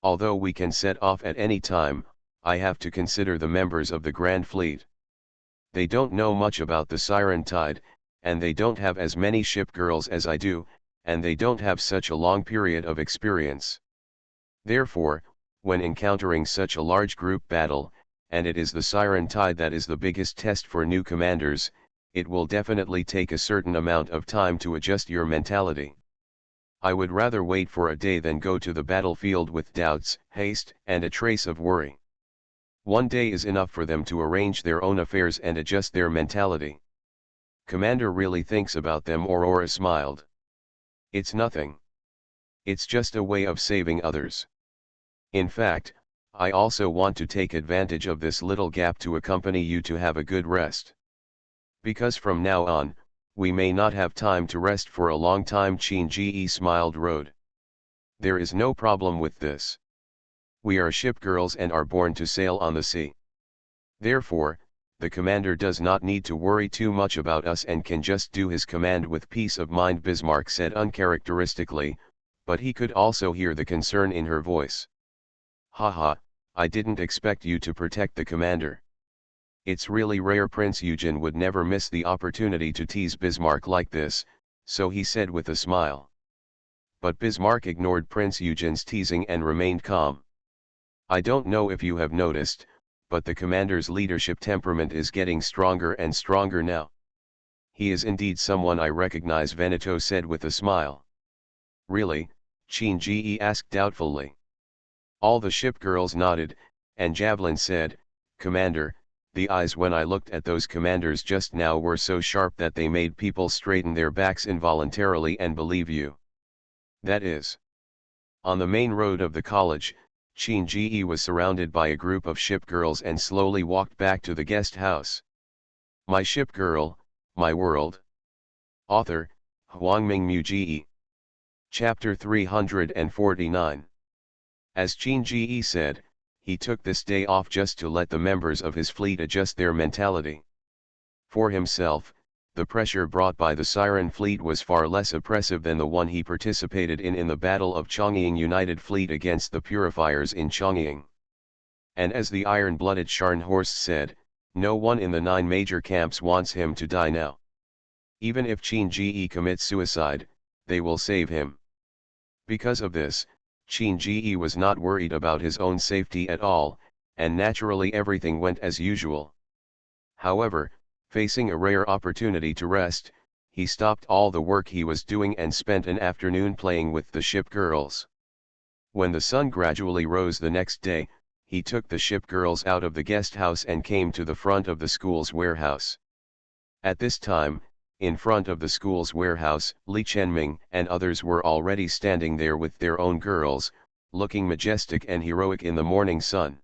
S1: Although we can set off at any time, I have to consider the members of the Grand Fleet. They don't know much about the Siren Tide, and they don't have as many ship girls as I do, and they don't have such a long period of experience. Therefore, when encountering such a large group battle, and it is the Siren Tide that is the biggest test for new commanders, it will definitely take a certain amount of time to adjust your mentality. I would rather wait for a day than go to the battlefield with doubts, haste, and a trace of worry. One day is enough for them to arrange their own affairs and adjust their mentality. Commander really thinks about them, Aurora smiled. It's nothing. It's just a way of saving others. In fact, I also want to take advantage of this little gap to accompany you to have a good rest. Because from now on, we may not have time to rest for a long time. Qin smiled Road. There is no problem with this. We are ship girls and are born to sail on the sea. Therefore, the commander does not need to worry too much about us and can just do his command with peace of mind, Bismarck said uncharacteristically, but he could also hear the concern in her voice. Haha, I didn't expect you to protect the commander. It's really rare. Prince Eugen would never miss the opportunity to tease Bismarck like this, so he said with a smile. But Bismarck ignored Prince Eugen's teasing and remained calm. I don't know if you have noticed, but the commander's leadership temperament is getting stronger and stronger now. He is indeed someone I recognize, Veneto said with a smile. Really? Qin Ji asked doubtfully. All the ship girls nodded, and Javelin said, Commander, the eyes when I looked at those commanders just now were so sharp that they made people straighten their backs involuntarily and believe you. That is. On the main road of the college, Qin Ji was surrounded by a group of ship girls and slowly walked back to the guest house. My Ship Girl, My World. Author, Huangming Mu Ji. Chapter 349. As Qin Ji said, he took this day off just to let the members of his fleet adjust their mentality. For himself, the pressure brought by the Siren fleet was far less oppressive than the one he participated in the Battle of Chongying United Fleet against the Purifiers in Chongying. And as the iron-blooded Scharnhorst said, no one in the 9 major camps wants him to die now. Even if Qin Ji commits suicide, they will save him. Because of this, Qin Ji was not worried about his own safety at all, and naturally everything went as usual. However, facing a rare opportunity to rest, he stopped all the work he was doing and spent an afternoon playing with the ship girls. When the sun gradually rose the next day, he took the ship girls out of the guest house and came to the front of the school's warehouse. At this time, in front of the school's warehouse, Li Chenming and others were already standing there with their own girls, looking majestic and heroic in the morning sun.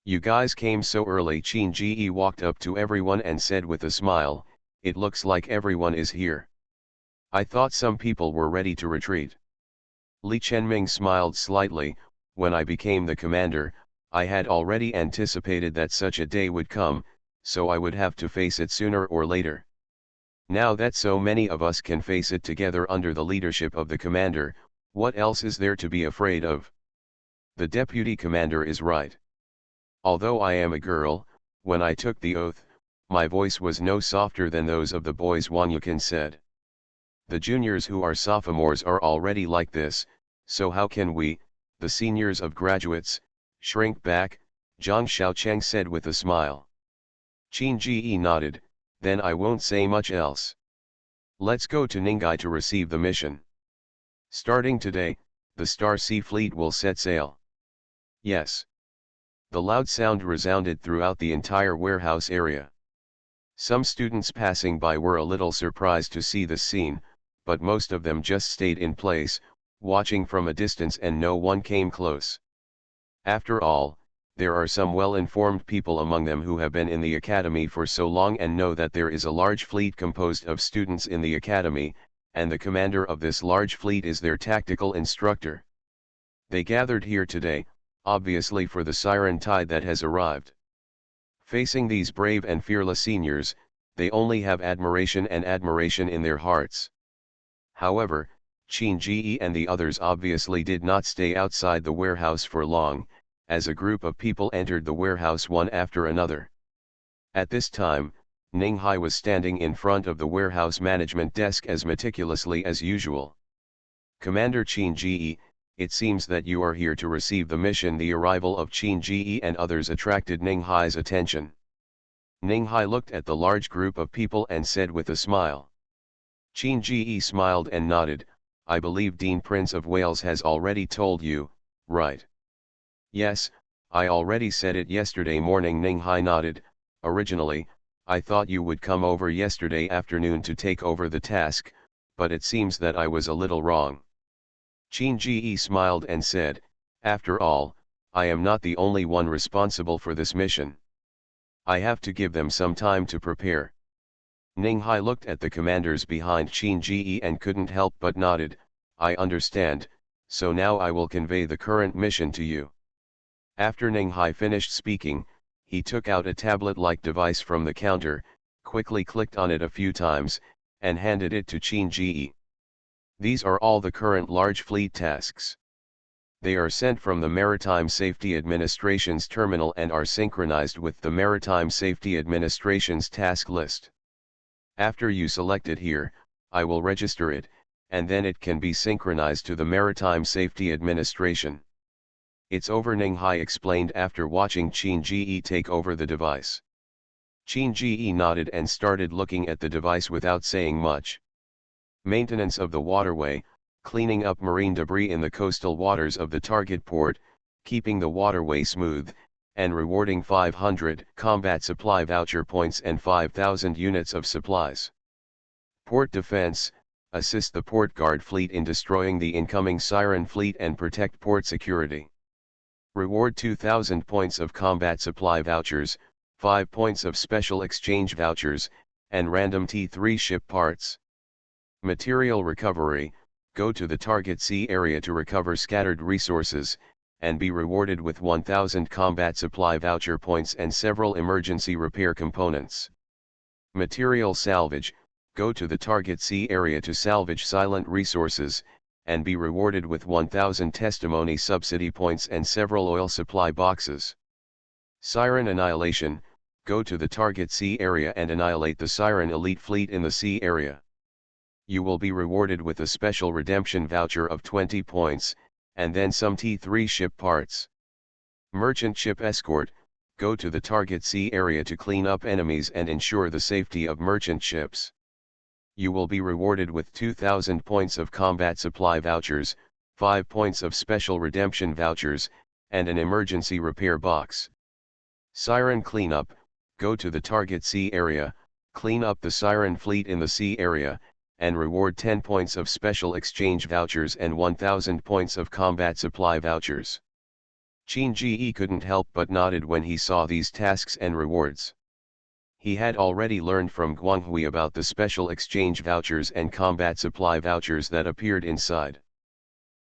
S1: You guys came so early. Qin Ji walked up to everyone and said with a smile, it looks like everyone is here. I thought some people were ready to retreat. Li Chenming smiled slightly. When I became the commander, I had already anticipated that such a day would come, so I would have to face it sooner or later. Now that so many of us can face it together under the leadership of the commander, what else is there to be afraid of? The deputy commander is right. Although I am a girl, when I took the oath, my voice was no softer than those of the boys, Wang Yukin said. The juniors who are sophomores are already like this, so how can we, the seniors of graduates, shrink back? Zhang Xiaocheng said with a smile. Qin Ji nodded, then I won't say much else. Let's go to Ning'ai to receive the mission. Starting today, the Star Sea Fleet will set sail. Yes. The loud sound resounded throughout the entire warehouse area. Some students passing by were a little surprised to see the scene, but most of them just stayed in place, watching from a distance, and no one came close. After all, there are some well-informed people among them who have been in the academy for so long and know that there is a large fleet composed of students in the academy, and the commander of this large fleet is their tactical instructor. They gathered here today, obviously for the Siren Tide that has arrived. Facing these brave and fearless seniors, they only have admiration and admiration in their hearts. However, Qin Ji and the others obviously did not stay outside the warehouse for long, as a group of people entered the warehouse one after another. At this time, Ning Hai was standing in front of the warehouse management desk as meticulously as usual. Commander Qin Ji, it seems that you are here to receive the mission. The arrival of Qin Ji and others attracted Ning Hai's attention. Ning Hai looked at the large group of people and said with a smile. Qin Ji smiled and nodded. I believe Dean Prince of Wales has already told you, right? Yes, I already said it yesterday morning. Ning Hai nodded. Originally, I thought you would come over yesterday afternoon to take over the task, but it seems that I was a little wrong. Qin Ji smiled and said, after all, I am not the only one responsible for this mission. I have to give them some time to prepare. Ning Hai looked at the commanders behind Qin Ji and couldn't help but nodded. I understand, so now I will convey the current mission to you. After Ning Hai finished speaking, he took out a tablet-like device from the counter, quickly clicked on it a few times, and handed it to Qin Ji. These are all the current large fleet tasks. They are sent from the Maritime Safety Administration's terminal and are synchronized with the Maritime Safety Administration's task list. After you select it here, I will register it, and then it can be synchronized to the Maritime Safety Administration. It's over, Ning Hai explained after watching Qin Ji take over the device. Qin Ji nodded and started looking at the device without saying much. Maintenance of the waterway, cleaning up marine debris in the coastal waters of the target port, keeping the waterway smooth, and rewarding 500 combat supply voucher points and 5,000 units of supplies. Port defense, assist the port guard fleet in destroying the incoming Siren fleet and protect port security. Reward 2,000 points of combat supply vouchers, 5 points of special exchange vouchers, and random T3 ship parts. Material recovery, go to the target sea area to recover scattered resources, and be rewarded with 1,000 combat supply voucher points and several emergency repair components. Material salvage, go to the target sea area to salvage silent resources, and be rewarded with 1,000 testimony subsidy points and several oil supply boxes. Siren annihilation, go to the target sea area and annihilate the Siren elite fleet in the sea area. You will be rewarded with a special redemption voucher of 20 points, and then some T3 ship parts. Merchant ship escort, go to the target sea area to clean up enemies and ensure the safety of merchant ships. You will be rewarded with 2,000 points of combat supply vouchers, 5 points of special redemption vouchers, and an emergency repair box. Siren cleanup, go to the target sea area, clean up the Siren fleet in the sea area, and reward 10 points of special exchange vouchers and 1,000 points of combat supply vouchers. Qin Ji couldn't help but nodded when he saw these tasks and rewards. He had already learned from Guanghui about the special exchange vouchers and combat supply vouchers that appeared inside.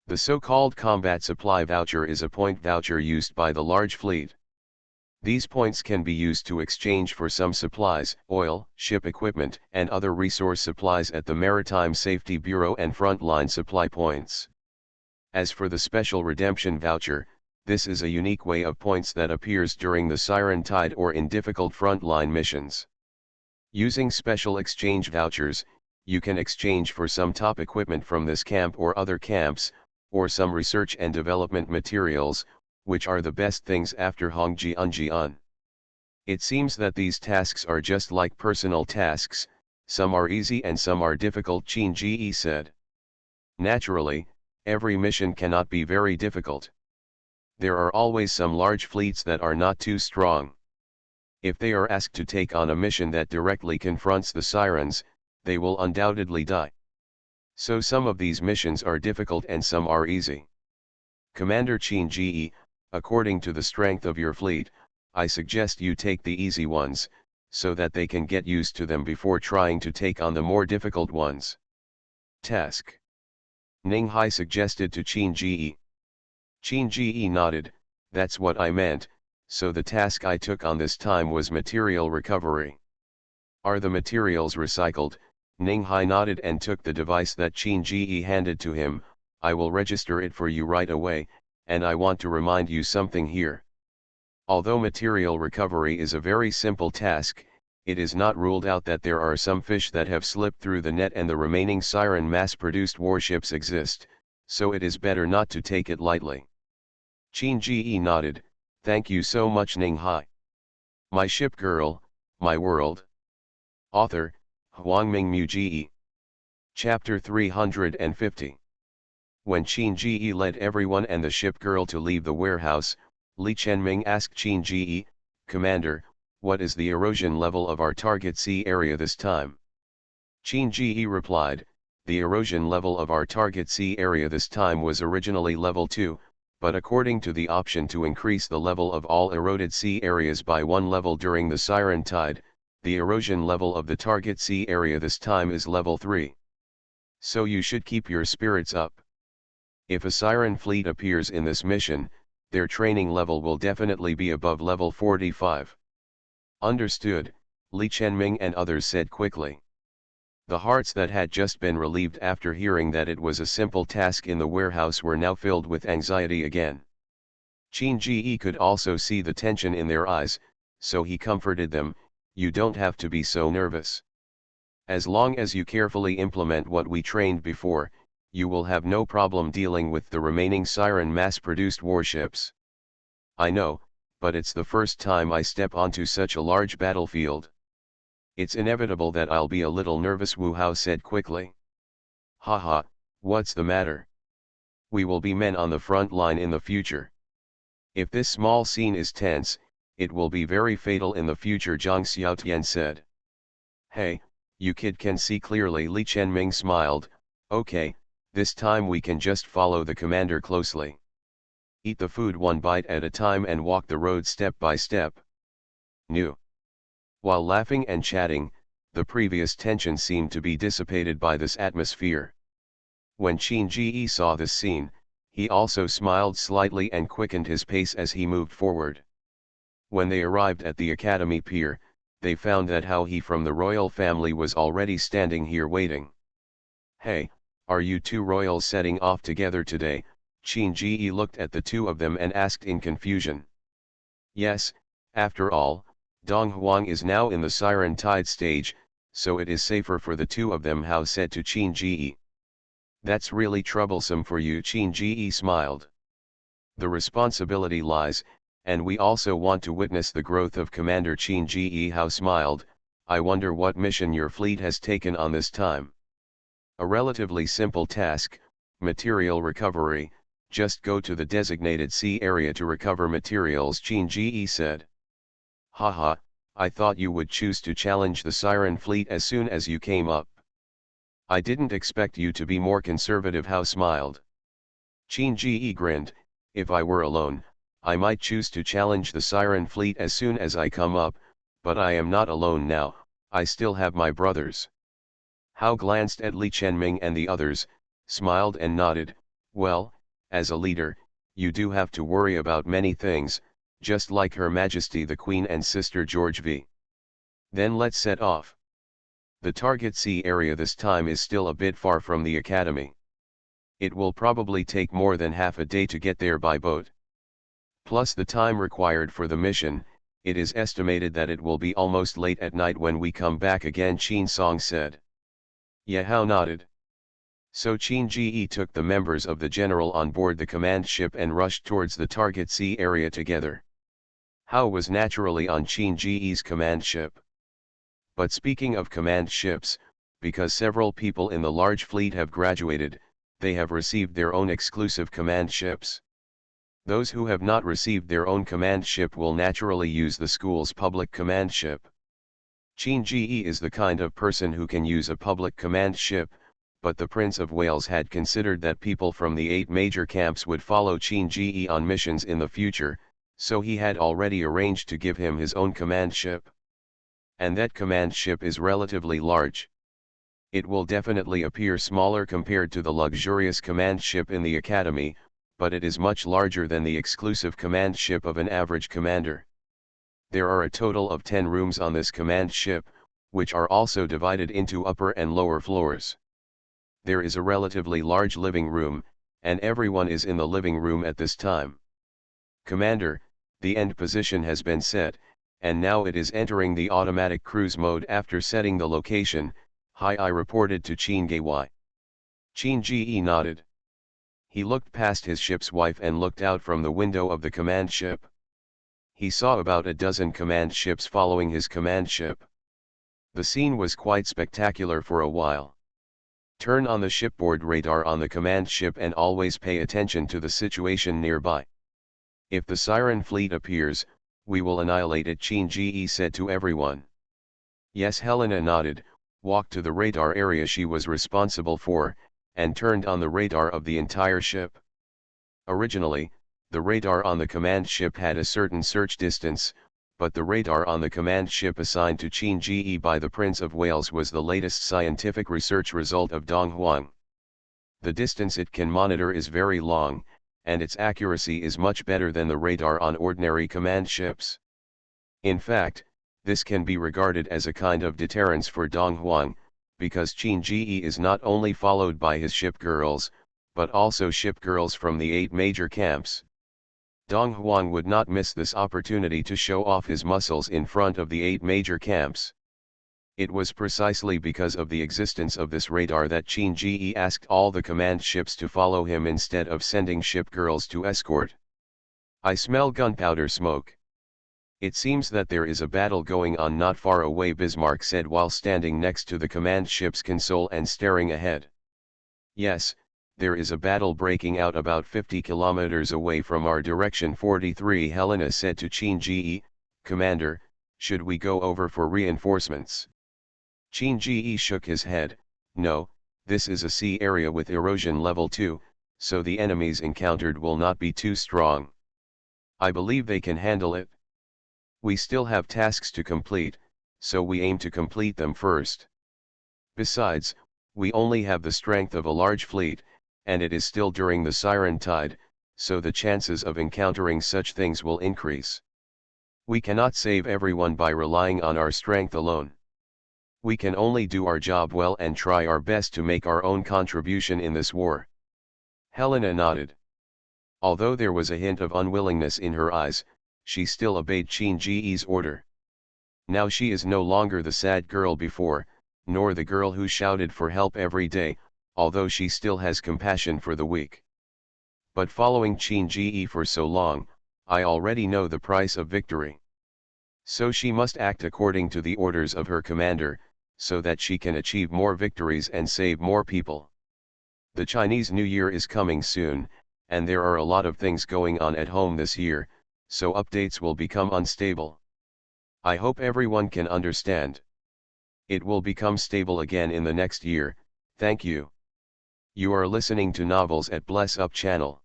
S1: The so-called combat supply voucher is a point voucher used by the large fleet. These points can be used to exchange for some supplies, oil, ship equipment, and other resource supplies at the Maritime Safety Bureau and frontline supply points. As for the special redemption voucher, this is a unique way of points that appears during the Siren Tide or in difficult frontline missions. Using special exchange vouchers, you can exchange for some top equipment from this camp or other camps, or some research and development materials, which are the best things after Hongjian. It seems that these tasks are just like personal tasks, some are easy and some are difficult, Qin Ji said. Naturally, every mission cannot be very difficult. There are always some large fleets that are not too strong. If they are asked to take on a mission that directly confronts the Sirens, they will undoubtedly die. So some of these missions are difficult and some are easy. Commander Qin Ji, according to the strength of your fleet, I suggest you take the easy ones, so that they can get used to them before trying to take on the more difficult ones. Task. Ning Hai suggested to Qin Ji. Qin Ji nodded, that's what I meant, so the task I took on this time was material recovery. Are the materials recycled? Ning Hai nodded and took the device that Qin Ji handed to him. I will register it for you right away, and I want to remind you something here. Although material recovery is a very simple task, it is not ruled out that there are some fish that have slipped through the net and the remaining Siren mass-produced warships exist, so it is better not to take it lightly. Qin Ji nodded, "Thank you so much Ning Hai. My ship girl, my world." Author, Huangming Mu Ji. Chapter 350. When Qin Ji led everyone and the ship girl to leave the warehouse, Li Chenming asked Qin Ji, "Commander, what is the erosion level of our target sea area this time?" Qin Ji replied, "The erosion level of our target sea area this time was originally level 2, but according to the option to increase the level of all eroded sea areas by 1 level during the Siren tide, the erosion level of the target sea area this time is level 3. So you should keep your spirits up. If a Siren fleet appears in this mission, their training level will definitely be above level 45. Understood, Li Chenming and others said quickly. The hearts that had just been relieved after hearing that it was a simple task in the warehouse were now filled with anxiety again. Qin Ji could also see the tension in their eyes, so he comforted them, "You don't have to be so nervous. As long as you carefully implement what we trained before, you will have no problem dealing with the remaining Siren mass-produced warships." "I know, but it's the first time I step onto such a large battlefield. It's inevitable that I'll be a little nervous," Wu Hao said quickly. "Haha, what's the matter? We will be men on the front line in the future. If this small scene is tense, it will be very fatal in the future," Zhang Xiaotian said. "Hey, you kid can see clearly," Li Chenming smiled, "Okay, this time we can just follow the commander closely. Eat the food one bite at a time and walk the road step by step." New. While laughing and chatting, the previous tension seemed to be dissipated by this atmosphere. When Qin Ji saw this scene, he also smiled slightly and quickened his pace as he moved forward. When they arrived at the academy pier, they found that Hao He from the royal family was already standing here waiting. "Hey, are you two royals setting off together today?" Qin Ji looked at the two of them and asked in confusion. "Yes, after all, Dong Huang is now in the Siren tide stage, so it is safer for the two of them," Hao said to Qin Ji. "That's really troublesome for you," Qin Ji smiled. "The responsibility lies, and we also want to witness the growth of Commander Qin Ji." Hao smiled, "I wonder what mission your fleet has taken on this time." "A relatively simple task, material recovery, just go to the designated sea area to recover materials," Qin Ji said. "Haha, I thought you would choose to challenge the Siren fleet as soon as you came up. I didn't expect you to be more conservative," Hao smiled. Qin Ji grinned, "If I were alone, I might choose to challenge the Siren fleet as soon as I come up, but I am not alone now, I still have my brothers." Hao glanced at Li Chenming and the others, smiled and nodded, "Well, as a leader, you do have to worry about many things, just like Her Majesty the Queen and Sister George V. Then let's set off. The target sea area this time is still a bit far from the academy. It will probably take more than half a day to get there by boat. Plus the time required for the mission, it is estimated that it will be almost late at night when we come back again," Qin Song said. Hao nodded. So Qin Ji took the members of the general on board the command ship and rushed towards the target sea area together. Hao was naturally on Qin Ji's command ship. But speaking of command ships, because several people in the large fleet have graduated, they have received their own exclusive command ships. Those who have not received their own command ship will naturally use the school's public command ship. Qin Ji is the kind of person who can use a public command ship, but the Prince of Wales had considered that people from the 8 major camps would follow Qin Ji on missions in the future, so he had already arranged to give him his own command ship. And that command ship is relatively large. It will definitely appear smaller compared to the luxurious command ship in the academy, but it is much larger than the exclusive command ship of an average commander. There are a total of 10 rooms on this command ship, which are also divided into upper and lower floors. There is a relatively large living room, and everyone is in the living room at this time. "Commander, the end position has been set, and now it is entering the automatic cruise mode after setting the location, I reported to Qin Gui. Qin Ge nodded. He looked past his ship's wife and looked out from the window of the command ship. He saw about a dozen command ships following his command ship. The scene was quite spectacular for a while. Turn on the shipboard radar on the command ship and always pay attention to the situation nearby. If the Siren fleet appears, we will annihilate it, Qin Ge said to everyone. Yes, Helena nodded, walked to the radar area she was responsible for, and turned on the radar of the entire ship. Originally, the radar on the command ship had a certain search distance, but the radar on the command ship assigned to Qin Ge by the Prince of Wales was the latest scientific research result of Dong Huang. The distance it can monitor is very long, and its accuracy is much better than the radar on ordinary command ships. In fact, this can be regarded as a kind of deterrence for Dong Huang, because Qin Ge is not only followed by his ship girls, but also ship girls from the 8 major camps. Dong Huang would not miss this opportunity to show off his muscles in front of the 8 major camps. It was precisely because of the existence of this radar that Qin Ge asked all the command ships to follow him instead of sending ship girls to escort. I smell gunpowder smoke. It seems that there is a battle going on not far away, Bismarck said while standing next to the command ship's console and staring ahead. Yes, there is a battle breaking out about 50 kilometers away from our direction, 43, Helena said to Qin Ge. Commander, should we go over for reinforcements? Qin Ge shook his head. No, this is a sea area with erosion level 2, so the enemies encountered will not be too strong. I believe they can handle it. We still have tasks to complete, so we aim to complete them first. Besides, we only have the strength of a large fleet, and it is still during the Siren tide, so the chances of encountering such things will increase. We cannot save everyone by relying on our strength alone. We can only do our job well and try our best to make our own contribution in this war. Helena nodded. Although there was a hint of unwillingness in her eyes, she still obeyed Qin Ge's order. Now she is no longer the sad girl before, nor the girl who shouted for help every day, although she still has compassion for the weak. But following Qin Ge for so long, I already know the price of victory. So she must act according to the orders of her commander, so that she can achieve more victories and save more people. The Chinese New Year is coming soon, and there are a lot of things going on at home this year, so updates will become unstable. I hope everyone can understand. It will become stable again in the next year. Thank you. You are listening to Novels at Bless Up channel.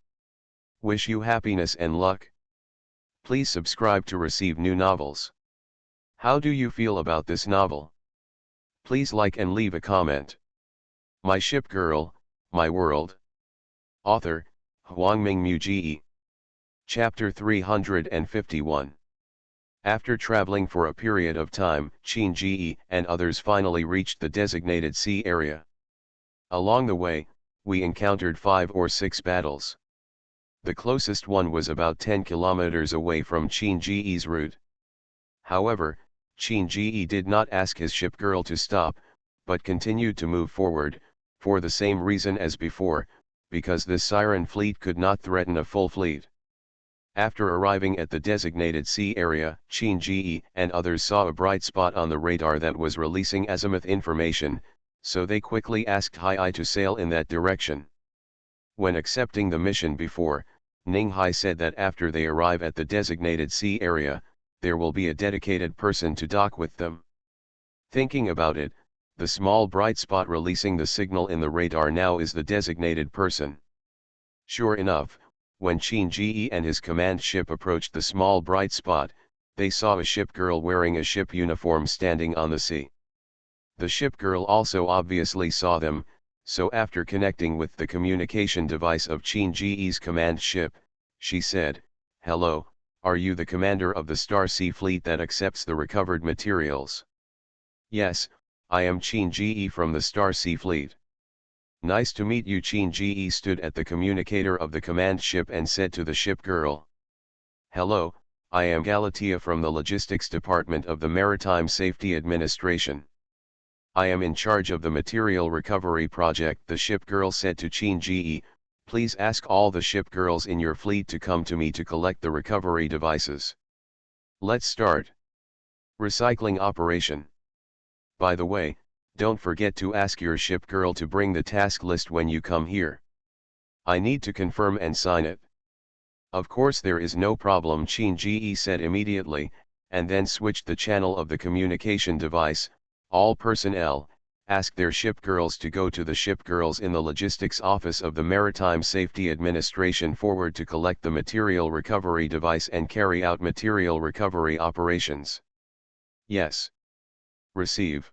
S1: Wish you happiness and luck. Please subscribe to receive new novels. How do you feel about this novel? Please like and leave a comment. My Ship Girl, My World. Author, Huangming Muji. Chapter 351. After traveling for a period of time, Qin Ge and others finally reached the designated sea area. Along the way, we encountered 5 or 6 battles. The closest one was about 10 kilometers away from Qin Ge's route. However, Qin Ge did not ask his ship girl to stop, but continued to move forward, for the same reason as before, because this Siren fleet could not threaten a full fleet. After arriving at the designated sea area, Qin Ge and others saw a bright spot on the radar that was releasing azimuth information, so they quickly asked Hai to sail in that direction. When accepting the mission before, Ning Hai said that after they arrive at the designated sea area, there will be a dedicated person to dock with them. Thinking about it, the small bright spot releasing the signal in the radar now is the designated person. Sure enough, when Qin Ge and his command ship approached the small bright spot, they saw a ship girl wearing a ship uniform standing on the sea. The ship girl also obviously saw them, so after connecting with the communication device of Qin Ge's command ship, she said, "Hello, are you the commander of the Star Sea Fleet that accepts the recovered materials?" "Yes, I am Qin Ge from the Star Sea Fleet." "Nice to meet you." Qin Ge stood at the communicator of the command ship and said to the ship girl, "Hello, I am Galatea from the Logistics Department of the Maritime Safety Administration. I am in charge of the material recovery project. The ship girl said to Chin Ji. Please ask all the ship girls in your fleet to come to me to collect the recovery devices. Let's start. Recycling operation. By the way, don't forget to ask your ship girl to bring the task list when you come here. I need to confirm and sign it. Of course there is no problem, Chin Ji said immediately, and then switched the channel of the communication device. All personnel, ask their ship girls to go to the ship girls in the logistics office of the Maritime Safety Administration forward to collect the material recovery device and carry out material recovery operations. Yes. Receive.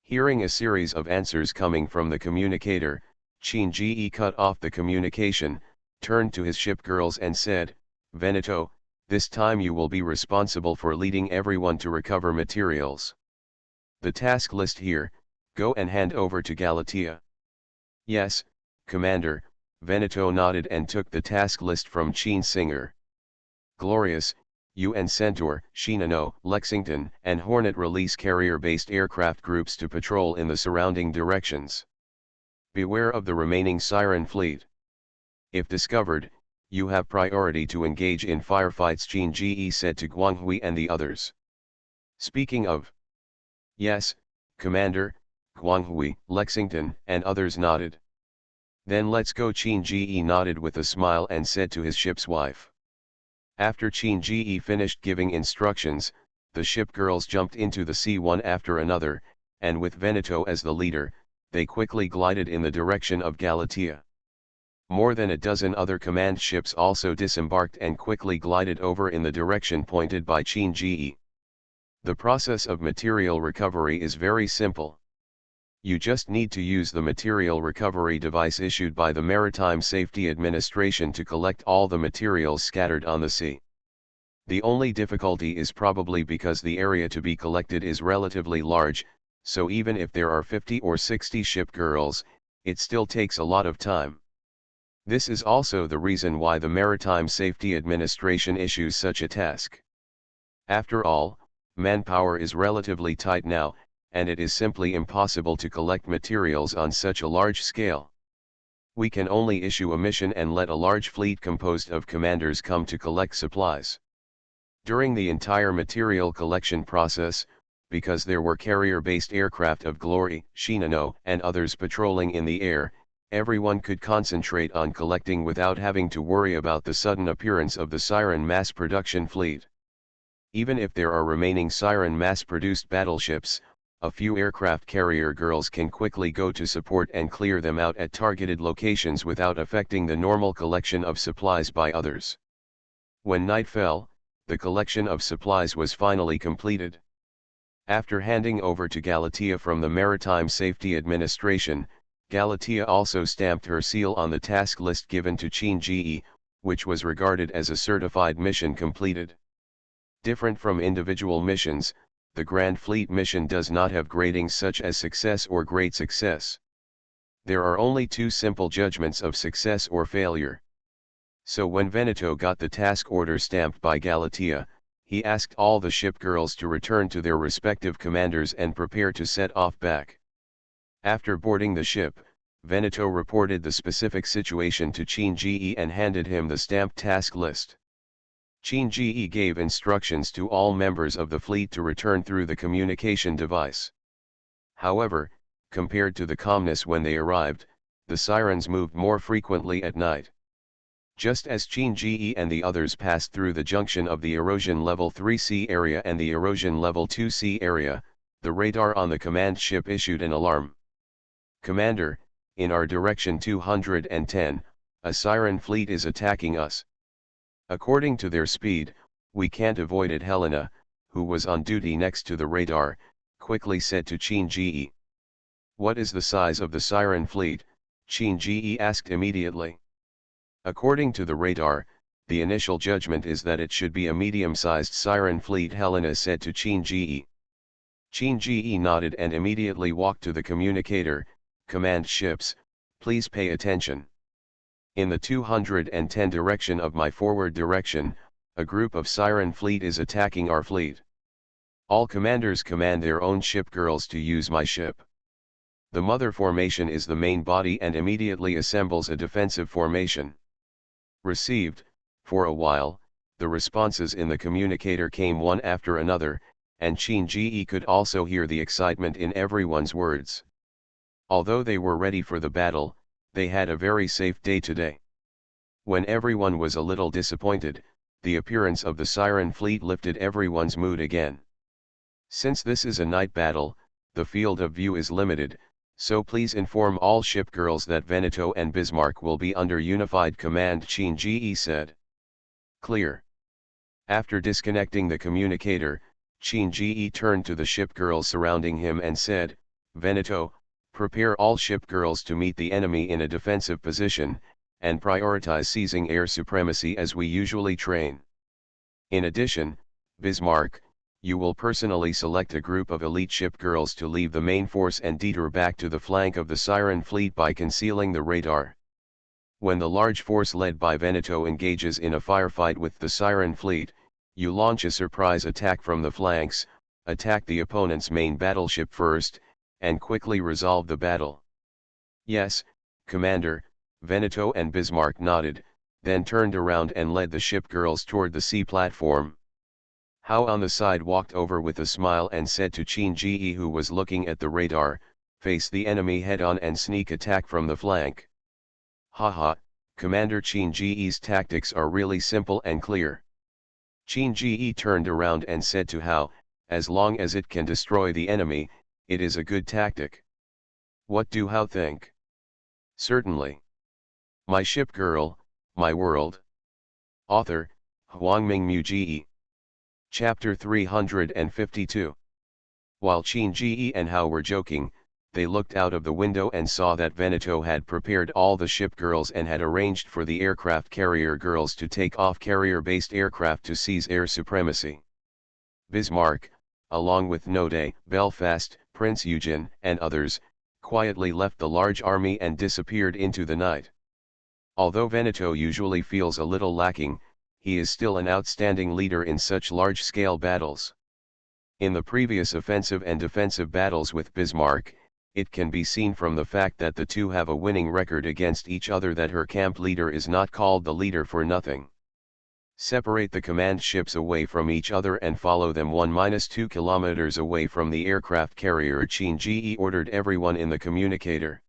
S1: Hearing a series of answers coming from the communicator, Chin Ji cut off the communication, turned to his ship girls and said, Veneto, this time you will be responsible for leading everyone to recover materials. The task list here, go and hand over to Galatea. Yes, Commander, Veneto nodded and took the task list from Chin Singer. Glorious, UN Centaur, Shinano, Lexington, and Hornet release carrier-based aircraft groups to patrol in the surrounding directions. Beware of the remaining Siren fleet. If discovered, you have priority to engage in firefights, Chin Ji said to Guanghui and the others. Speaking of. Yes, Commander, Guanghui, Lexington, and others nodded. Then let's go, Chin Ji nodded with a smile and said to his ship's wife. After Chin Ji finished giving instructions, the ship girls jumped into the sea one after another, and with Veneto as the leader, they quickly glided in the direction of Galatea. More than a dozen other command ships also disembarked and quickly glided over in the direction pointed by Chin Ji. The process of material recovery is very simple. You just need to use the material recovery device issued by the Maritime Safety Administration to collect all the materials scattered on the sea. The only difficulty is probably because the area to be collected is relatively large, so even if there are 50 or 60 ship girls, it still takes a lot of time. This is also the reason why the Maritime Safety Administration issues such a task. After all, manpower is relatively tight now, and it is simply impossible to collect materials on such a large scale. We can only issue a mission and let a large fleet composed of commanders come to collect supplies. During the entire material collection process, because there were carrier-based aircraft of Glory, Shinano, and others patrolling in the air, everyone could concentrate on collecting without having to worry about the sudden appearance of the Siren mass production fleet. Even if there are remaining Siren mass-produced battleships, a few aircraft carrier girls can quickly go to support and clear them out at targeted locations without affecting the normal collection of supplies by others. When night fell, the collection of supplies was finally completed. After handing over to Galatea from the Maritime Safety Administration, Galatea also stamped her seal on the task list given to Chin Ji, which was regarded as a certified mission completed. Different from individual missions, the Grand Fleet mission does not have gradings such as success or great success. There are only two simple judgments of success or failure. So when Veneto got the task order stamped by Galatea, he asked all the ship girls to return to their respective commanders and prepare to set off back. After boarding the ship, Veneto reported the specific situation to Chin Ji and handed him the stamped task list. Chin Ji gave instructions to all members of the fleet to return through the communication device. However, compared to the calmness when they arrived, the sirens moved more frequently at night. Just as Chin Ji and the others passed through the junction of the erosion level 3C area and the erosion level 2C area, the radar on the command ship issued an alarm. Commander, in our direction 210, a siren fleet is attacking us. According to their speed, we can't avoid it. Helena, who was on duty next to the radar, quickly said to Chin Ji. What is the size of the siren fleet? Chin Ji asked immediately. According to the radar, the initial judgment is that it should be a medium-sized siren fleet, Helena said to Chin Ji. Chin Ji nodded and immediately walked to the communicator. Command ships, please pay attention. In the 210 direction of my forward direction, A group of Siren fleet is attacking our fleet. All commanders command their own ship girls to use my ship. The mother formation is the main body and immediately assembles a defensive formation. Received. For a while, the responses in the communicator came one after another, and Qin could also hear the excitement in everyone's words. Although they were ready for the battle, they had a very safe day today. When everyone was a little disappointed, the appearance of the Siren fleet lifted everyone's mood again. Since this is a night battle, the field of view is limited, so please inform all ship girls that Veneto and Bismarck will be under unified command, Qin said. Clear. After disconnecting the communicator, Qin turned to the ship girls surrounding him and said, Veneto, prepare all ship girls to meet the enemy in a defensive position, and prioritize seizing air supremacy as we usually train. In addition, Bismarck, you will personally select a group of elite ship girls to leave the main force and detour back to the flank of the Siren fleet by concealing the radar. When the large force led by Veneto engages in a firefight with the Siren fleet, you launch a surprise attack from the flanks, attack the opponent's main battleship first, and quickly resolve the battle. Yes, Commander, Veneto and Bismarck nodded, then turned around and led the ship girls toward the sea platform. Hao on the side walked over with a smile and said to Qin who was looking at the radar, face the enemy head-on and sneak attack from the flank. Haha, Commander Qin tactics are really simple and clear. Qin turned around and said to Hao, as long as it can destroy the enemy, it is a good tactic. What do Hao think? Certainly. My Ship Girl, My World. Author, Huangming Ge. Chapter 352. While Qin and Hao were joking, they looked out of the window and saw that Veneto had prepared all the ship girls and had arranged for the aircraft carrier girls to take off carrier-based aircraft to seize air supremacy. Bismarck, along with Node, Belfast, Prince Eugen, and others, quietly left the large army and disappeared into the night. Although Veneto usually feels a little lacking, he is still an outstanding leader in such large-scale battles. In the previous offensive and defensive battles with Bismarck, it can be seen from the fact that the two have a winning record against each other that her camp leader is not called the leader for nothing. Separate the command ships away from each other and follow them 1-2 kilometers away from the aircraft carrier. Qin ordered everyone in the communicator.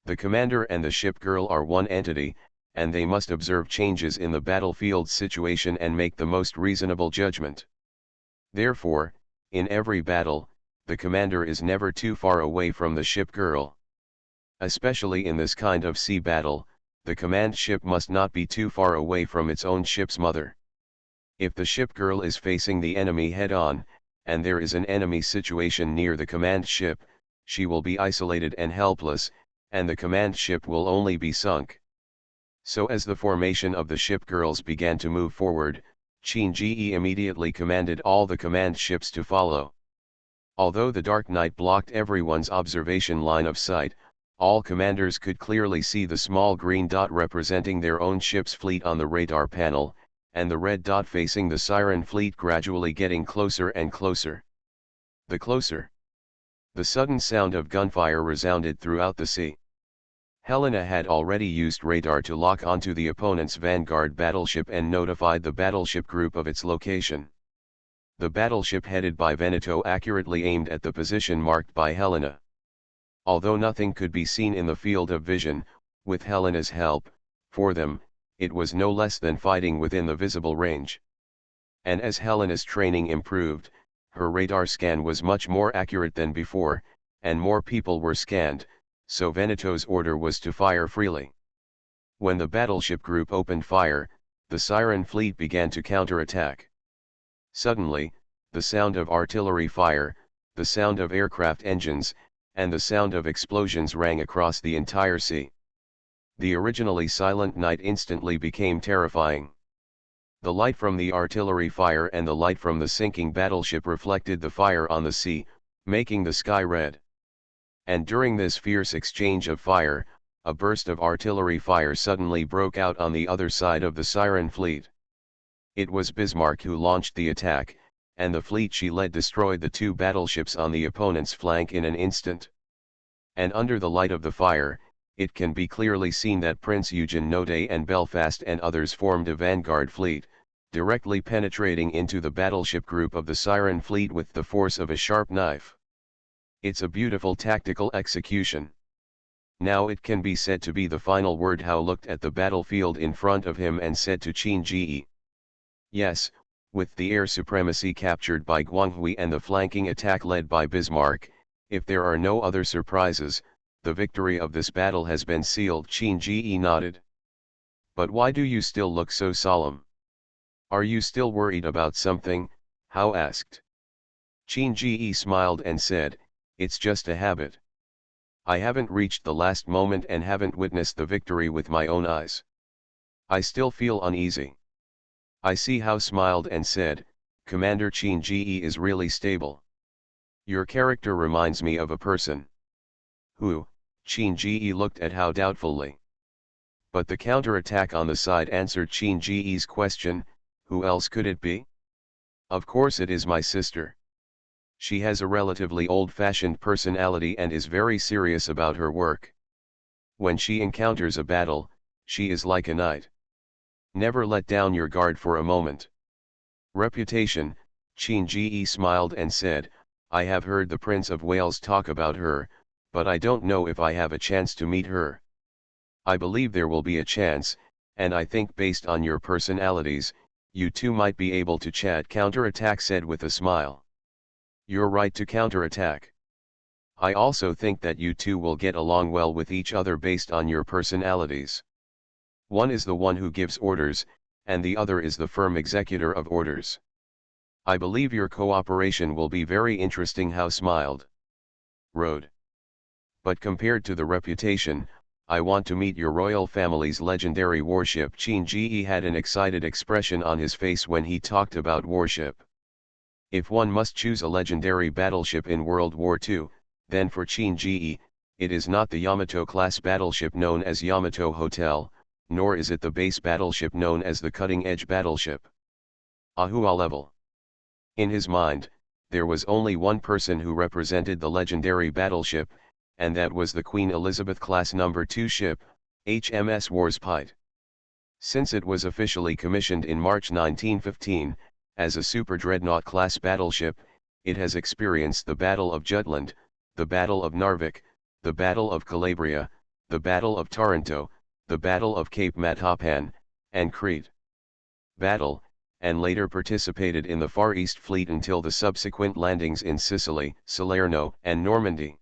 S1: The commander and the ship girl are one entity, and they must observe changes in the battlefield situation and make the most reasonable judgment. Therefore, in every battle, the commander is never too far away from the ship girl. Especially in this kind of sea battle, the command ship must not be too far away from its own ship's mother. If the ship girl is facing the enemy head-on, and there is an enemy situation near the command ship, she will be isolated and helpless, and the command ship will only be sunk. So as the formation of the ship girls began to move forward, Qin immediately commanded all the command ships to follow. Although the dark night blocked everyone's observation line of sight, all commanders could clearly see the small green dot representing their own ship's fleet on the radar panel, and the red dot facing the Siren fleet gradually getting closer and closer. The closer. The sudden sound of gunfire resounded throughout the sea. Helena had already used radar to lock onto the opponent's vanguard battleship and notified the battleship group of its location. The battleship headed by Veneto accurately aimed at the position marked by Helena. Although nothing could be seen in the field of vision, with Helena's help, for them, it was no less than fighting within the visible range. And as Helena's training improved, her radar scan was much more accurate than before, and more people were scanned, so Veneto's order was to fire freely. When the battleship group opened fire, the Siren fleet began to counterattack. Suddenly, the sound of artillery fire, the sound of aircraft engines, and the sound of explosions rang across the entire sea. The originally silent night instantly became terrifying. The light from the artillery fire and the light from the sinking battleship reflected the fire on the sea, making the sky red. And during this fierce exchange of fire, a burst of artillery fire suddenly broke out on the other side of the Siren fleet. It was Bismarck who launched the attack, and the fleet she led destroyed the two battleships on the opponent's flank in an instant. And under the light of the fire, it can be clearly seen that Prince Eugene and Belfast and others formed a vanguard fleet, directly penetrating into the battleship group of the Siren fleet with the force of a sharp knife. It's a beautiful tactical execution. Now it can be said to be the final word. Howe looked at the battlefield in front of him and said to Qin Ji, "Yes, with the air supremacy captured by Guanghui and the flanking attack led by Bismarck, if there are no other surprises, the victory of this battle has been sealed." Qin Ji nodded. "But why do you still look so solemn? Are you still worried about something?" Howe asked. Qin Ji smiled and said, "It's just a habit. I haven't reached the last moment and haven't witnessed the victory with my own eyes. I still feel uneasy." I see. Howe smiled and said, "Commander Qin Ji is really stable. Your character reminds me of a person." "Who?" Qin Ji looked at Howe doubtfully. "But the counterattack on the side," answered Qin Ji's question. "Who else could it be? Of course it is my sister. She has a relatively old-fashioned personality and is very serious about her work. When she encounters a battle, she is like a knight. Never let down your guard for a moment." "Reputation," Qin Ji smiled and said, "I have heard the Prince of Wales talk about her, but I don't know if I have a chance to meet her." "I believe there will be a chance, and I think based on your personalities, you two might be able to chat." Counterattack said with a smile. "You're right to counterattack. I also think that you two will get along well with each other based on your personalities. One is the one who gives orders, and the other is the firm executor of orders. I believe your cooperation will be very interesting." Howe smiled. "Road. But compared to the reputation, I want to meet your royal family's legendary warship." Qin Ji had an excited expression on his face when he talked about warship. If one must choose a legendary battleship in World War II, then for Qin Ji, it is not the Yamato-class battleship known as Yamato Hotel, nor is it the base battleship known as the cutting-edge battleship. Ahua level. In his mind, there was only one person who represented the legendary battleship, and that was the Queen Elizabeth-class No. 2 ship, HMS Warspite. Since it was officially commissioned in March 1915, as a super dreadnought-class battleship, it has experienced the Battle of Jutland, the Battle of Narvik, the Battle of Calabria, the Battle of Taranto, the Battle of Cape Matapan, and Crete. Battle, and later participated in the Far East Fleet until the subsequent landings in Sicily, Salerno, and Normandy.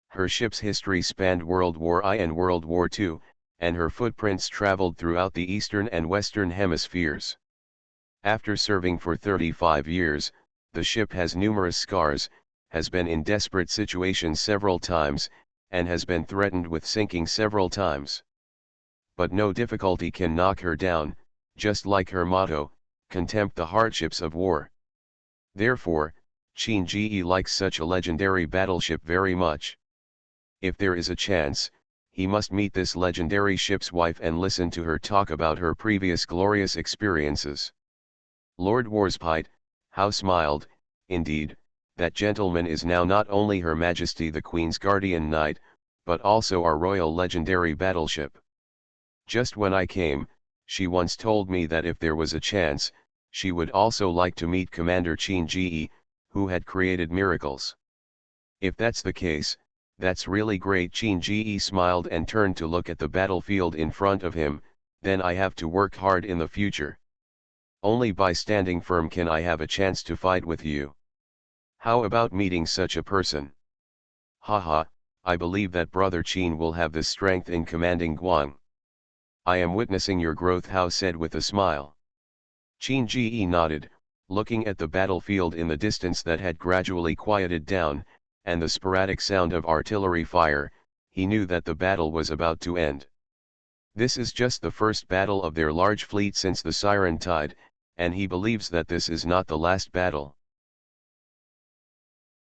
S1: Her ship's history spanned World War I and World War II, and her footprints traveled throughout the Eastern and Western hemispheres. After serving for 35 years, the ship has numerous scars, has been in desperate situations several times, and has been threatened with sinking several times. But no difficulty can knock her down, just like her motto, "Contempt the hardships of war." Therefore, Qin Ji likes such a legendary battleship very much. If there is a chance, he must meet this legendary ship's wife and listen to her talk about her previous glorious experiences. Lord Warspite, Howe smiled, "Indeed, that gentleman is now not only Her Majesty the Queen's guardian knight, but also our royal legendary battleship. Just when I came, she once told me that if there was a chance, she would also like to meet Commander Qin Ji, who had created miracles. If that's the case, that's really great." Qin Ji smiled and turned to look at the battlefield in front of him. "Then I have to work hard in the future. Only by standing firm can I have a chance to fight with you. How about meeting such a person?" "Haha, I believe that Brother Qin will have the strength in commanding Guang." "I am witnessing your growth," Howe said with a smile. Qin Ji nodded, looking at the battlefield in the distance that had gradually quieted down, and the sporadic sound of artillery fire. He knew that the battle was about to end. This is just the first battle of their large fleet since the Siren Tide, and he believes that this is not the last battle.